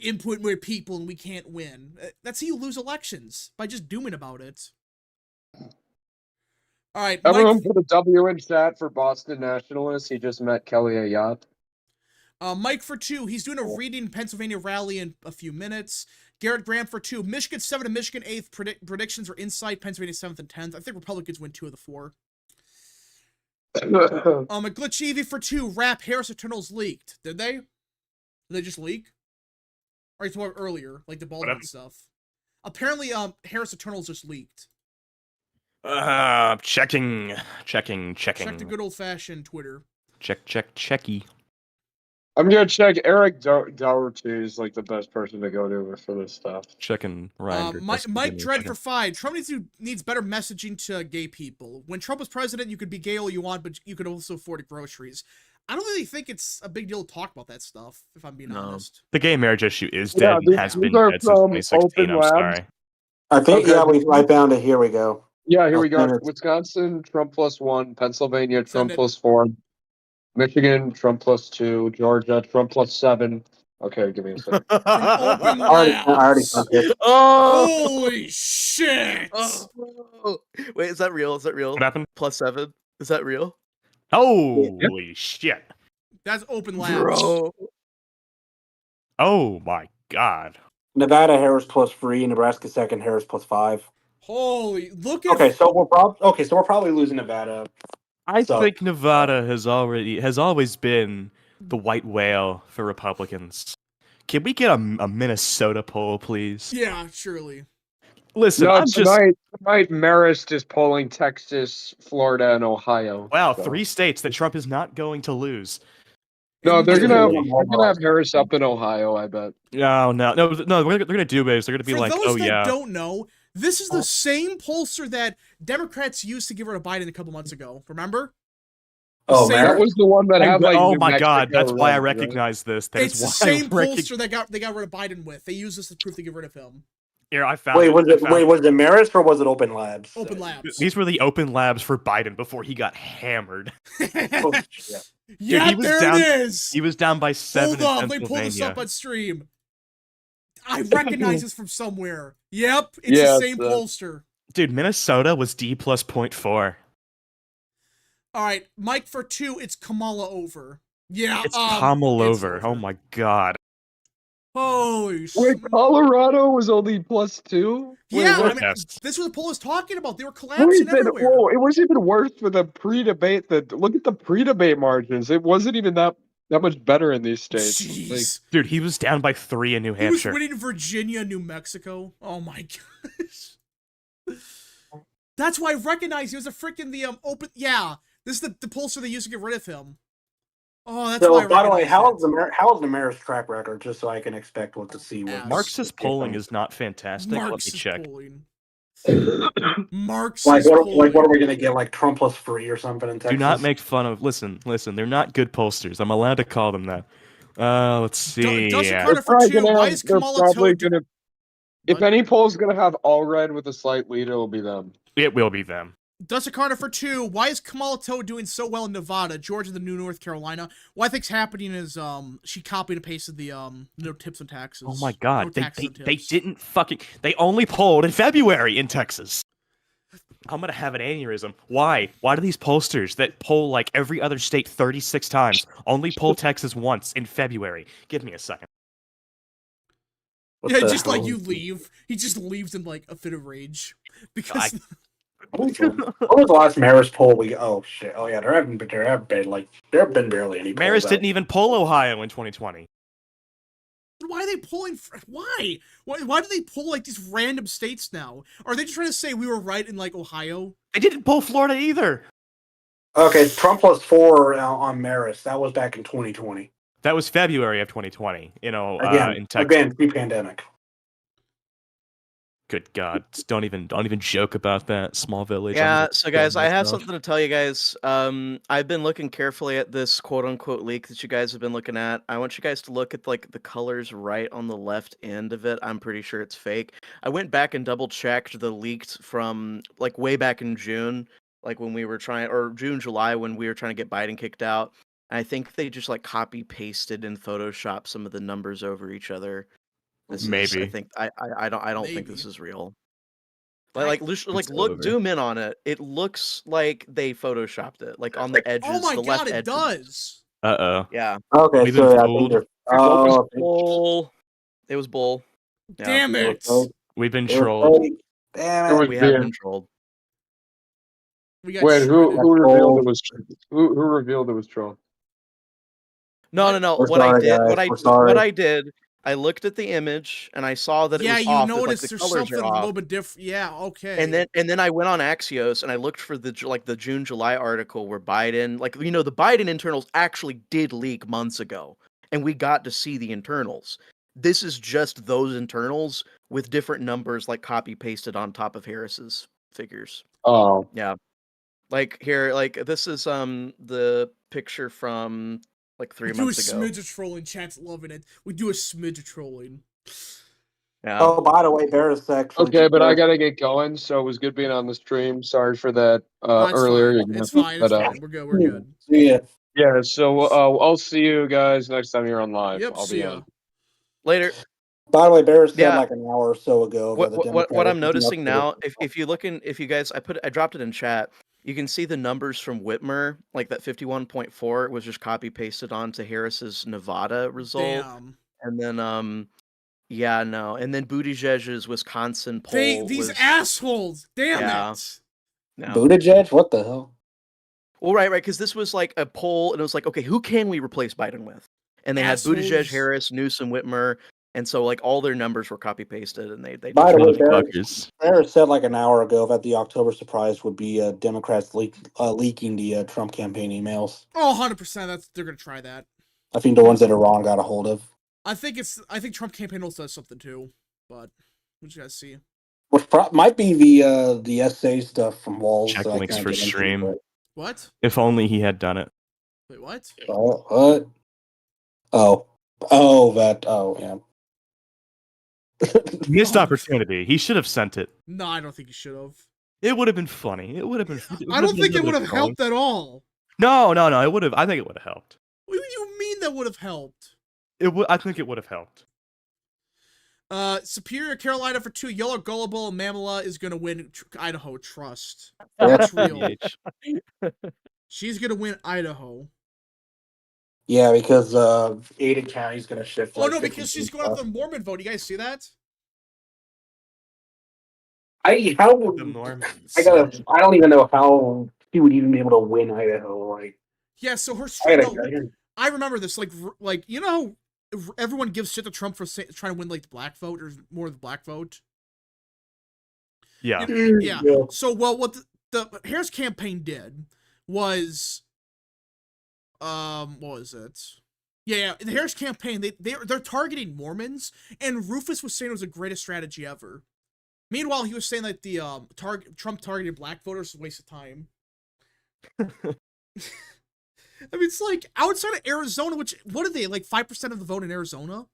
input more people and we can't win. That's how you lose elections, by just dooming about it. All right, Everyone Mike, put a W in chat for Boston Nationalists. He just met Kelly Ayotte. Mike for 2. He's doing a reading Pennsylvania rally in a few minutes. Garrett Graham for 2. Michigan 7 and Michigan 8th. Predictions are inside. Pennsylvania 7th and 10th. I think Republicans win 2 of the 4. A Glitch Evie for 2. Rap Harris Eternals leaked. Did they? Did they just leak? Or it's more earlier, like the Baldwin stuff. Apparently, Harris Eternals just leaked. Checking. Check the good old fashioned Twitter. Checky. I'm gonna check. Eric Doherty is like the best person to go to for this stuff. Checking Ryan. Mike Dread for 5. Trump needs better messaging to gay people. When Trump was president, you could be gay all you want, but you could also afford groceries. I don't really think it's a big deal to talk about that stuff, if I'm being honest. The gay marriage issue is dead and has been dead since 2016. Open I'm Labs. sorry. I think, I found it. Here we go. Yeah, here we go. Minutes. Wisconsin, Trump +1. Pennsylvania, Trump Send it. +4. Michigan, Trump +2. Georgia, Trump +7. Okay, give me a second. Open I already Labs. found it. Oh! Holy shit! Oh! Wait, is that real? Is that real? What happened? +7? Is that real? Holy shit. That's Open Labs. Bro. Oh my god. Nevada Harris +3, Nebraska second Harris +5. Holy, look at Okay, so we're probably losing Nevada. I So- think Nevada has always been the white whale for Republicans. Can we get a Minnesota poll, please? Yeah, surely. Listen, No, I'm just tonight Marist is polling Texas, Florida, and Ohio. wow, So- 3 states that Trump is not going to lose. No, they're gonna Indeed. have Harris up in Ohio. I bet. No. They're gonna do is they're gonna be For like, those oh that yeah, don't know, this is the same pollster that Democrats used to give rid of Biden a couple months ago. Remember? Oh, Same- That Merritt? was the one that had like. oh New my god, Mexico that's why I red, right? recognize this. That It's is the why same I recognize. pollster they got rid of Biden with. They used this as proof to get rid of him. Here, I found. Wait, was I found- was it Marist or was it Open Labs? Open Labs. These were the open labs for Biden before he got hammered. Oh, shit. Yeah, he was there down- it is. He was down by 7 Hold on, in let me pull this Pennsylvania. up on stream. I recognize this from somewhere. Yep, it's Yeah, the same it's, pollster. Dude, Minnesota was D plus 0.4. All right, Mike for 2. It's Kamala over. Yeah, It's it's Kamala over. Oh my god. Holy shit. Wait, Colorado was only +2. Wait, Yeah, what? I mean, Yes. this is what the poll is talking about. They were Wait, collapsing everywhere. whoa, it was even worse for the pre-debate. Look at the pre-debate margins. It wasn't even that much better in these states. Like, Jeez. Dude, he was down by 3 in New He was Hampshire. winning Virginia, New Mexico. Oh my gosh. That's why I recognize he was a freaking the open. Yeah, this is the pollster they used to get rid of him. Oh, that's why. So, by the way, recognize how it. is the Marist track record, just so I can expect what to see? Ass. Marxist polling is not fantastic. Let me Marxist check. polling? Marxist like polling. what are we gonna get, like Trump +3 or something in Texas? Do not make fun of. Listen. They're not good pollsters. I'm allowed to call them that. Let's see. Dustin Yeah. Carter for probably 2. gonna Why have- is they're Kamala probably Toad? gonna. If any poll's gonna have all red with a slight lead, it'll be them. It will be them. Dustin Carter for 2. Why is Kamala Toad doing so well in Nevada, Georgia, the new North Carolina? What I think's happening is she copied and pasted the no tips and taxes. Oh my No god. taxes and They tips. didn't fucking. They only polled in February in Texas. I'm gonna have an aneurysm. Why? Why do these pollsters that poll like every other state 36 times only poll Texas once in February? Give me a second. What Yeah, the just like hell? you leave. He just leaves in like a fit of rage because What was the last Marist poll we? Oh shit! Oh yeah, there have been barely any. Maris polls out. didn't even poll Ohio in 2020. why are they pulling? Why? Why do they pull like these random states now? Are they just trying to say we were right in like Ohio? They didn't poll Florida either. Okay, Trump +4 on Marist. That was back in 2020. That was February of 2020. You know, Again, in Texas. again, pre-pandemic. Good God! Don't even joke about that small village. Yeah, I'm so gonna guys, kill I have myself. something to tell you guys. I've been looking carefully at this quote-unquote leak that you guys have been looking at. I want you guys to look at like the colors right on the left end of it. I'm pretty sure it's fake. I went back and double-checked the leaked from like way back in June. like when we were trying, or June, July when we were trying to get Biden kicked out. I think they just like copy pasted and Photoshop some of the numbers over each other. This is, I Maybe. think, I don't think Maybe. this is real. I- Like look, over. zoom in on it. It looks like they photoshopped it, like on the edges. Oh my the god, left it edges. does. Uh-oh. Yeah, Okay, We've so been yeah, I fooled. think they're. it was Oh, bull. It was bull. Yeah. Damn it it. was fake. We've been It was trolled. fake. Damn It it. was We have beer. been trolled. We got Wait, who shredded. revealed it was who revealed it was troll? No, no, no. We're What I sorry, did, guys. what I We're sorry. what I did, I looked at the image and I saw that Yeah, it was you off. That, noticed like, the there's colors something are a off. little bit different. Yeah, okay. And then I went on Axios and I looked for the the June July article where Biden, like, you know, the Biden internals actually did leak months ago, and we got to see the internals. This is just those internals with different numbers, like copy pasted on top of Harris's figures. Oh, Yeah, like here, like this is the picture from like 3 we do a months ago. smidge of trolling. Chat's loving it. We do a smidge of trolling. Yeah. Oh, by the way, Barris actually. okay, but I gotta get going. So it was good being on the stream. Sorry for that It's earlier. fine. It's fine. It's But, fine. We're good. We're good. See ya. yeah, so I'll see you guys next time you're on live. Yep. I'll See be ya. on. Later. By the way, Barris said Yeah. like an hour or so ago that the What Democratic I'm noticing nothing now, else. if you look in, if you guys, I dropped it in chat. You can see the numbers from Whitmer, like that 51.4 was just copy pasted onto Harris's Nevada result, Damn. and then yeah, no, and then Buttigieg's Wisconsin poll. These was, assholes. Damn Yeah. it. no. Buttigieg? What the hell? Well, right, because this was like a poll, and it was like, okay, who can we replace Biden with? And they had Buttigieg, Assholes. Harris, Newsom, Whitmer, and so like all their numbers were copy pasted, and they. By the way, Motherfuckers. Barris said like an hour ago that the October surprise would be Democrats leaking the Trump campaign emails. Oh, 100%. They're gonna try that. I think the ones that Iran got a hold of. I think Trump campaign also does something too, but we just gotta see. Which might be the essay stuff from Walls. Check that I links can't for get into, stream. but- What? If only he had done it. Wait, what? What? Oh, that. Oh, yeah. Missed opportunity. He should have sent it. No, I don't think you should have. It would have been funny. It would have been. I don't think it would have helped at all. No. It would have. I think it would have helped. What do you mean that would have helped? It would. I think it would have helped. Superior Carolina for 2. Yellow Gullible and Mamela is gonna win Idaho. Trust. That's That's real. PH. She's gonna win Idaho. Yeah, because Ada County's gonna shift. Oh like, no, 50 because she's seats going up. after the Mormon vote. You guys see that? The I Mormons. don't even know how she would even be able to win Idaho. Like, Yeah. So her. I I remember this. Like you know, everyone gives shit to Trump for trying to win like the black vote or more of the black vote. Yeah. Yeah. So well, what the Harris campaign did was, what was it? Yeah, the Harris campaign they're targeting Mormons, and Rufus was saying it was the greatest strategy ever. Meanwhile, he was saying that the Trump targeted black voters was a waste of time. I mean, it's like outside of Arizona, which what are they like 5% of the vote in Arizona?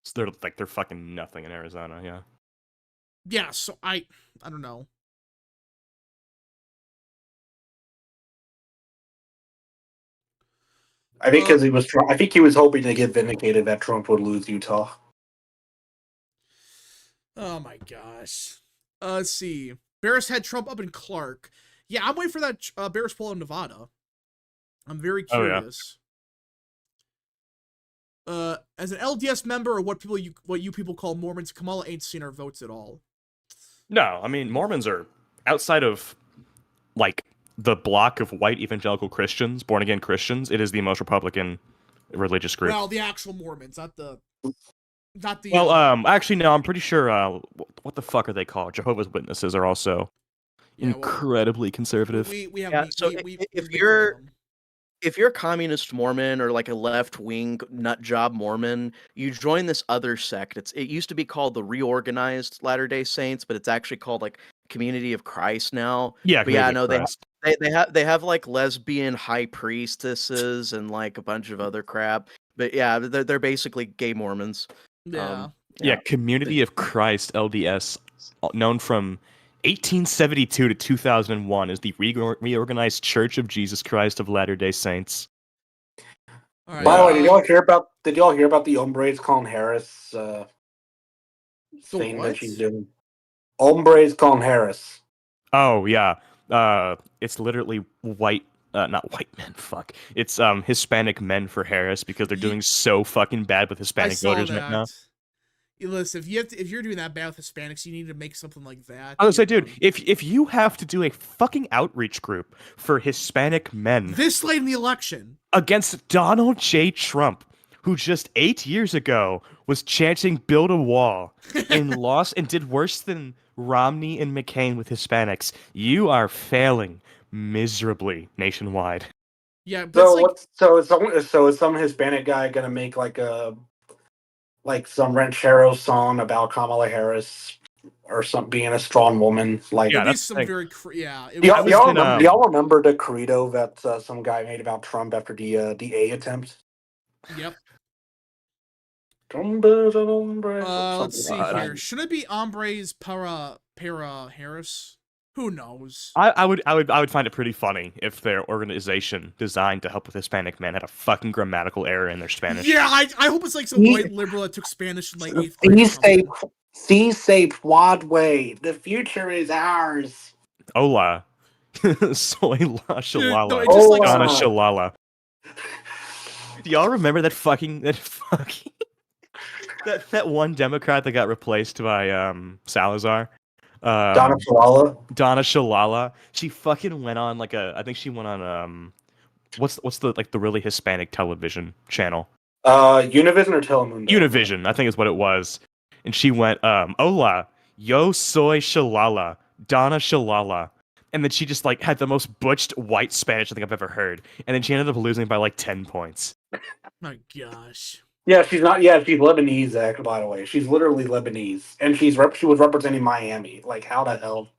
So they're fucking nothing in Arizona. Yeah. Yeah, so I don't know. I think because I think he was hoping to get vindicated that Trump would lose Utah. Oh my gosh. Let's see. Barris had Trump up in Clark. Yeah, I'm waiting for that Barris poll in Nevada. I'm very curious. As an LDS member, or what you people call Mormons, Kamala ain't seen our votes at all. No, I mean Mormons are outside of like the block of white evangelical Christians, born again Christians. It is the most Republican religious group. Well, the actual Mormons, not the. Well, actually, no. I'm pretty sure. What the fuck are they called? Jehovah's Witnesses are also incredibly conservative. We have. Yeah, we- so we- if we- you're a communist Mormon or like a left-wing nut job Mormon, you join this other sect. It used to be called the Reorganized Latter-day Saints, but it's actually called like Community of Christ now. Yeah, But yeah, Community no, of Christ. they have like lesbian high priestesses and like a bunch of other crap. But yeah, they're basically gay Mormons. Yeah. Yeah, Community of Christ (LDS), known from 1872 to 2001 is the reorganized Church of Jesus Christ of Latter-day Saints. All right. By the way, did y'all hear about the Hombres con Harris thing what? that she's doing? Hombres con Harris. Oh yeah, it's literally not white men. Fuck, it's Hispanic men for Harris because they're doing so fucking bad with I Hispanic saw voters that. right now. Listen, if you're doing that bad with Hispanics, you need to make something like that. I was say, you dude, know. if you have to do a fucking outreach group for Hispanic men This late in the election against Donald J. Trump, who just 8 years ago was chanting "Build a Wall" and lost and did worse than Romney and McCain with Hispanics, you are failing miserably nationwide. Yeah, but So is some Hispanic guy gonna make like some ranchero song about Kamala Harris or some being a strong woman? Like, Yeah, it'd be that's the some thing. very it do was y'all, was y'all in, remember, do y'all remember the credo that some guy made about Trump after the A attempt? Yep. Let's Let's see here. Should it be Hombres para Harris? Who knows? I would find it pretty funny if their organization designed to help with Hispanic men had a fucking grammatical error in their Spanish. Yeah, I hope it's like some white liberal that took Spanish in like 8th grade. Sí se puede. The future is ours. Hola. Soy la shalala. No, it's just like Donna some- Shalala. Do y'all remember that that one Democrat that got replaced by Salazar? Donna Shalala. Donna Shalala. She fucking went on like I think she went on what's the like the really Hispanic television channel? Univision or Telemundo? Univision, I think is what it was. And she went, hola, yo soy Shalala, Donna Shalala. And then she just like had the most butched white Spanish I think I've ever heard. And then she ended up losing by like 10 points. My gosh. Yeah, she's not. Yeah, she's Lebanese. By the way, she's literally Lebanese, and she was representing Miami. Like, how the hell?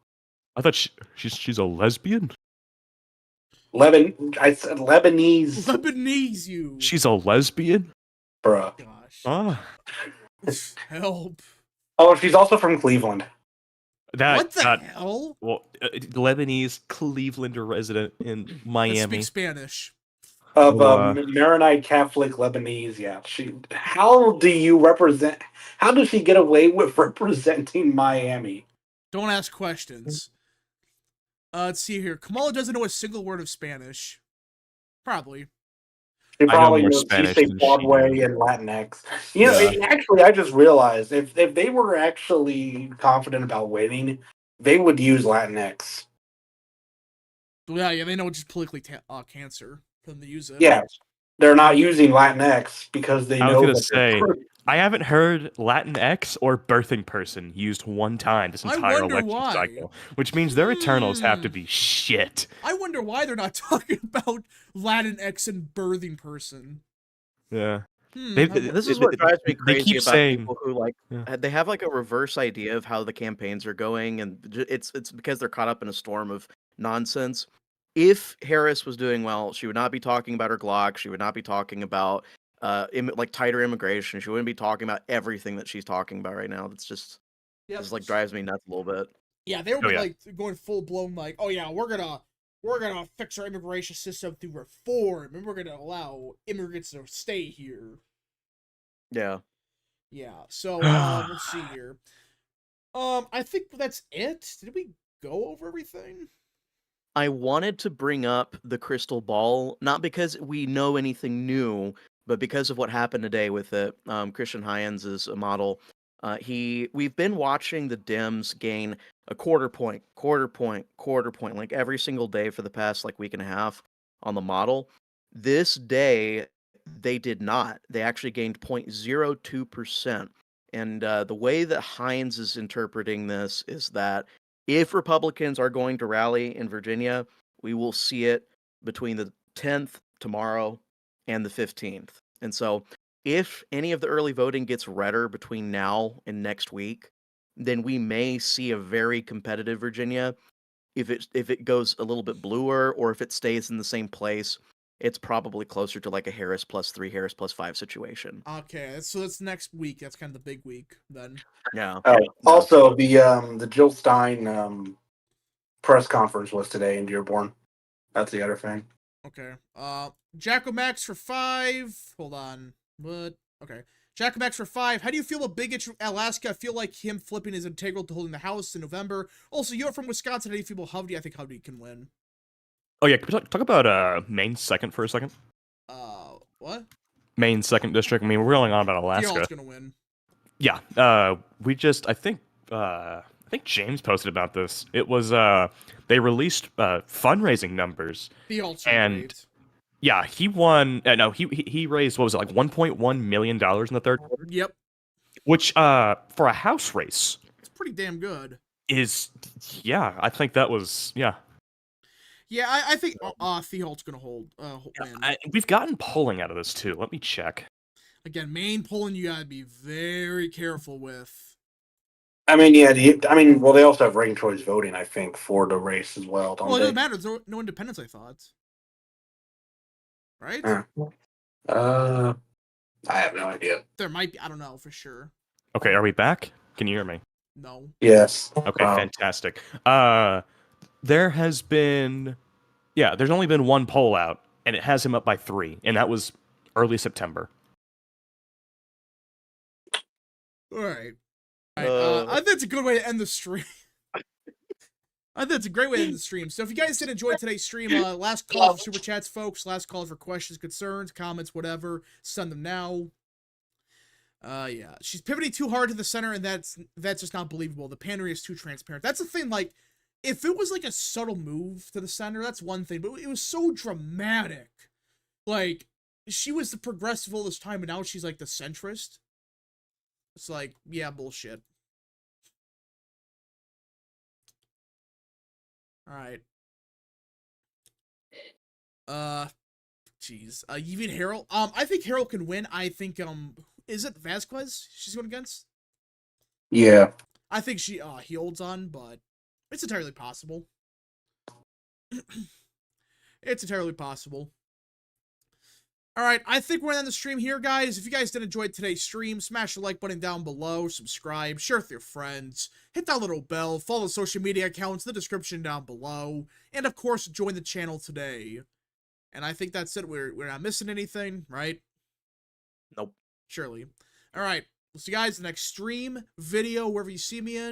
I thought she's a lesbian. I said Lebanese, Lebanese, you. She's a lesbian. bruh. Gosh. Ah, Help. Oh, she's also from Cleveland. What the hell? Well, Lebanese Cleveland resident in Let's Miami. speak Spanish. Of Well, Maronite Catholic Lebanese. Yeah, how do you represent? How does she get away with representing Miami? Don't ask questions. Let's see here. Kamala doesn't know a single word of Spanish. Probably. She probably more knows Spanish she than she Broadway knows. and Latinx. You know, actually, I just realized if they were actually confident about winning, they would use Latinx. Yeah, they know it's just politically cancer for them to use it. Yeah, they're not using Latinx because they I was know gonna that say, I haven't heard Latinx or birthing person used one time this I entire wonder election why. cycle, which means their Eternals have to be shit. I wonder why they're not talking about Latinx and birthing person. Yeah. This is what drives me they crazy keep about saying- people who like Yeah. they have like a reverse idea of how the campaigns are going, and it's because they're caught up in a storm of nonsense. If Harris was doing well, she would not be talking about her Glock. She would not be talking about like tighter immigration. She wouldn't be talking about everything that she's talking about right now. That's just like drives me nuts a little bit. Yeah, they were yeah. like going full blown like, oh yeah, we're gonna fix our immigration system through reform, and we're gonna allow immigrants to stay here. Yeah. Yeah. So let's see here. I think that's it. Did we go over everything? I wanted to bring up the crystal ball, not because we know anything new, but because of what happened today with it. Christian Hines is a model. We've been watching the Dems gain a quarter point, like every single day for the past like week and a half on the model. This day, they did not. They actually gained 0.02%. And the way that Hines is interpreting this is that if Republicans are going to rally in Virginia, we will see it between the 10th tomorrow and the 15th. And so if any of the early voting gets redder between now and next week, then we may see a very competitive Virginia. If it goes a little bit bluer or if it stays in the same place, it's probably closer to like a Harris +3, Harris +5 situation. Okay, so that's next week. That's kind of the big week then. Yeah. Also, the Jill Stein press conference was today in Dearborn. That's the other thing. Okay. Jacko Max for 5. Hold on. What? Okay. Jacko Max for 5. How do you feel about Big Itch Alaska? I feel like him flipping is integral to holding the house in November. Also, you're from Wisconsin. How do you feel about Hovde? I think Hovde can win. Oh yeah, can we talk about Maine's second for a second? What? Maine's second district. I mean, we're going on about Alaska. Theol's gonna win. Yeah. I think James posted about this. It was they released fundraising numbers. Theol's And- great. Yeah, he won. No, he raised, what was it, like $1.1 million in the third quarter, Yep. which for a house race It's pretty damn good. is, yeah, I think that was, yeah. Yeah, I think Theol's gonna win. We've gotten polling out of this too. Let me check. Again, Maine polling you gotta be very careful with. I mean, yeah. Well, they also have ranked choice voting, I think, for the race as well. Don't Well, it they? doesn't matter. There's no independence, I thought. Right? I have no idea. There might be. I don't know for sure. Okay, are we back? Can you hear me? No. Yes. Okay, fantastic. There has been, yeah, there's only been one poll out, and it has him up by 3, and that was early September. All right. I think it's a good way to end the stream. I think it's a great way to end the stream. So if you guys did enjoy today's stream, last call for super chats, folks. Last call for questions, concerns, comments, whatever. Send them now. Yeah, she's pivoting too hard to the center, and that's just not believable. The pandering is too transparent. That's the thing. Like, if it was like a subtle move to the center, that's one thing. But it was so dramatic. Like, she was the progressive all this time, and now she's like the centrist. It's like, yeah, bullshit. All right. Jeez. Even Harold. I think Harold can win. I think is it Vasquez she's going against? Yeah. I think he holds on, but it's entirely possible. It's entirely possible. All right, I think we're gonna end the stream here, guys. If you guys did enjoy today's stream, smash the like button down below, subscribe, share with your friends, hit that little bell, follow the social media accounts in the description down below, and of course, join the channel today. And I think that's it. We're not missing anything, right? Nope. Surely. All right, we'll see you guys in the next stream, video, wherever you see me in.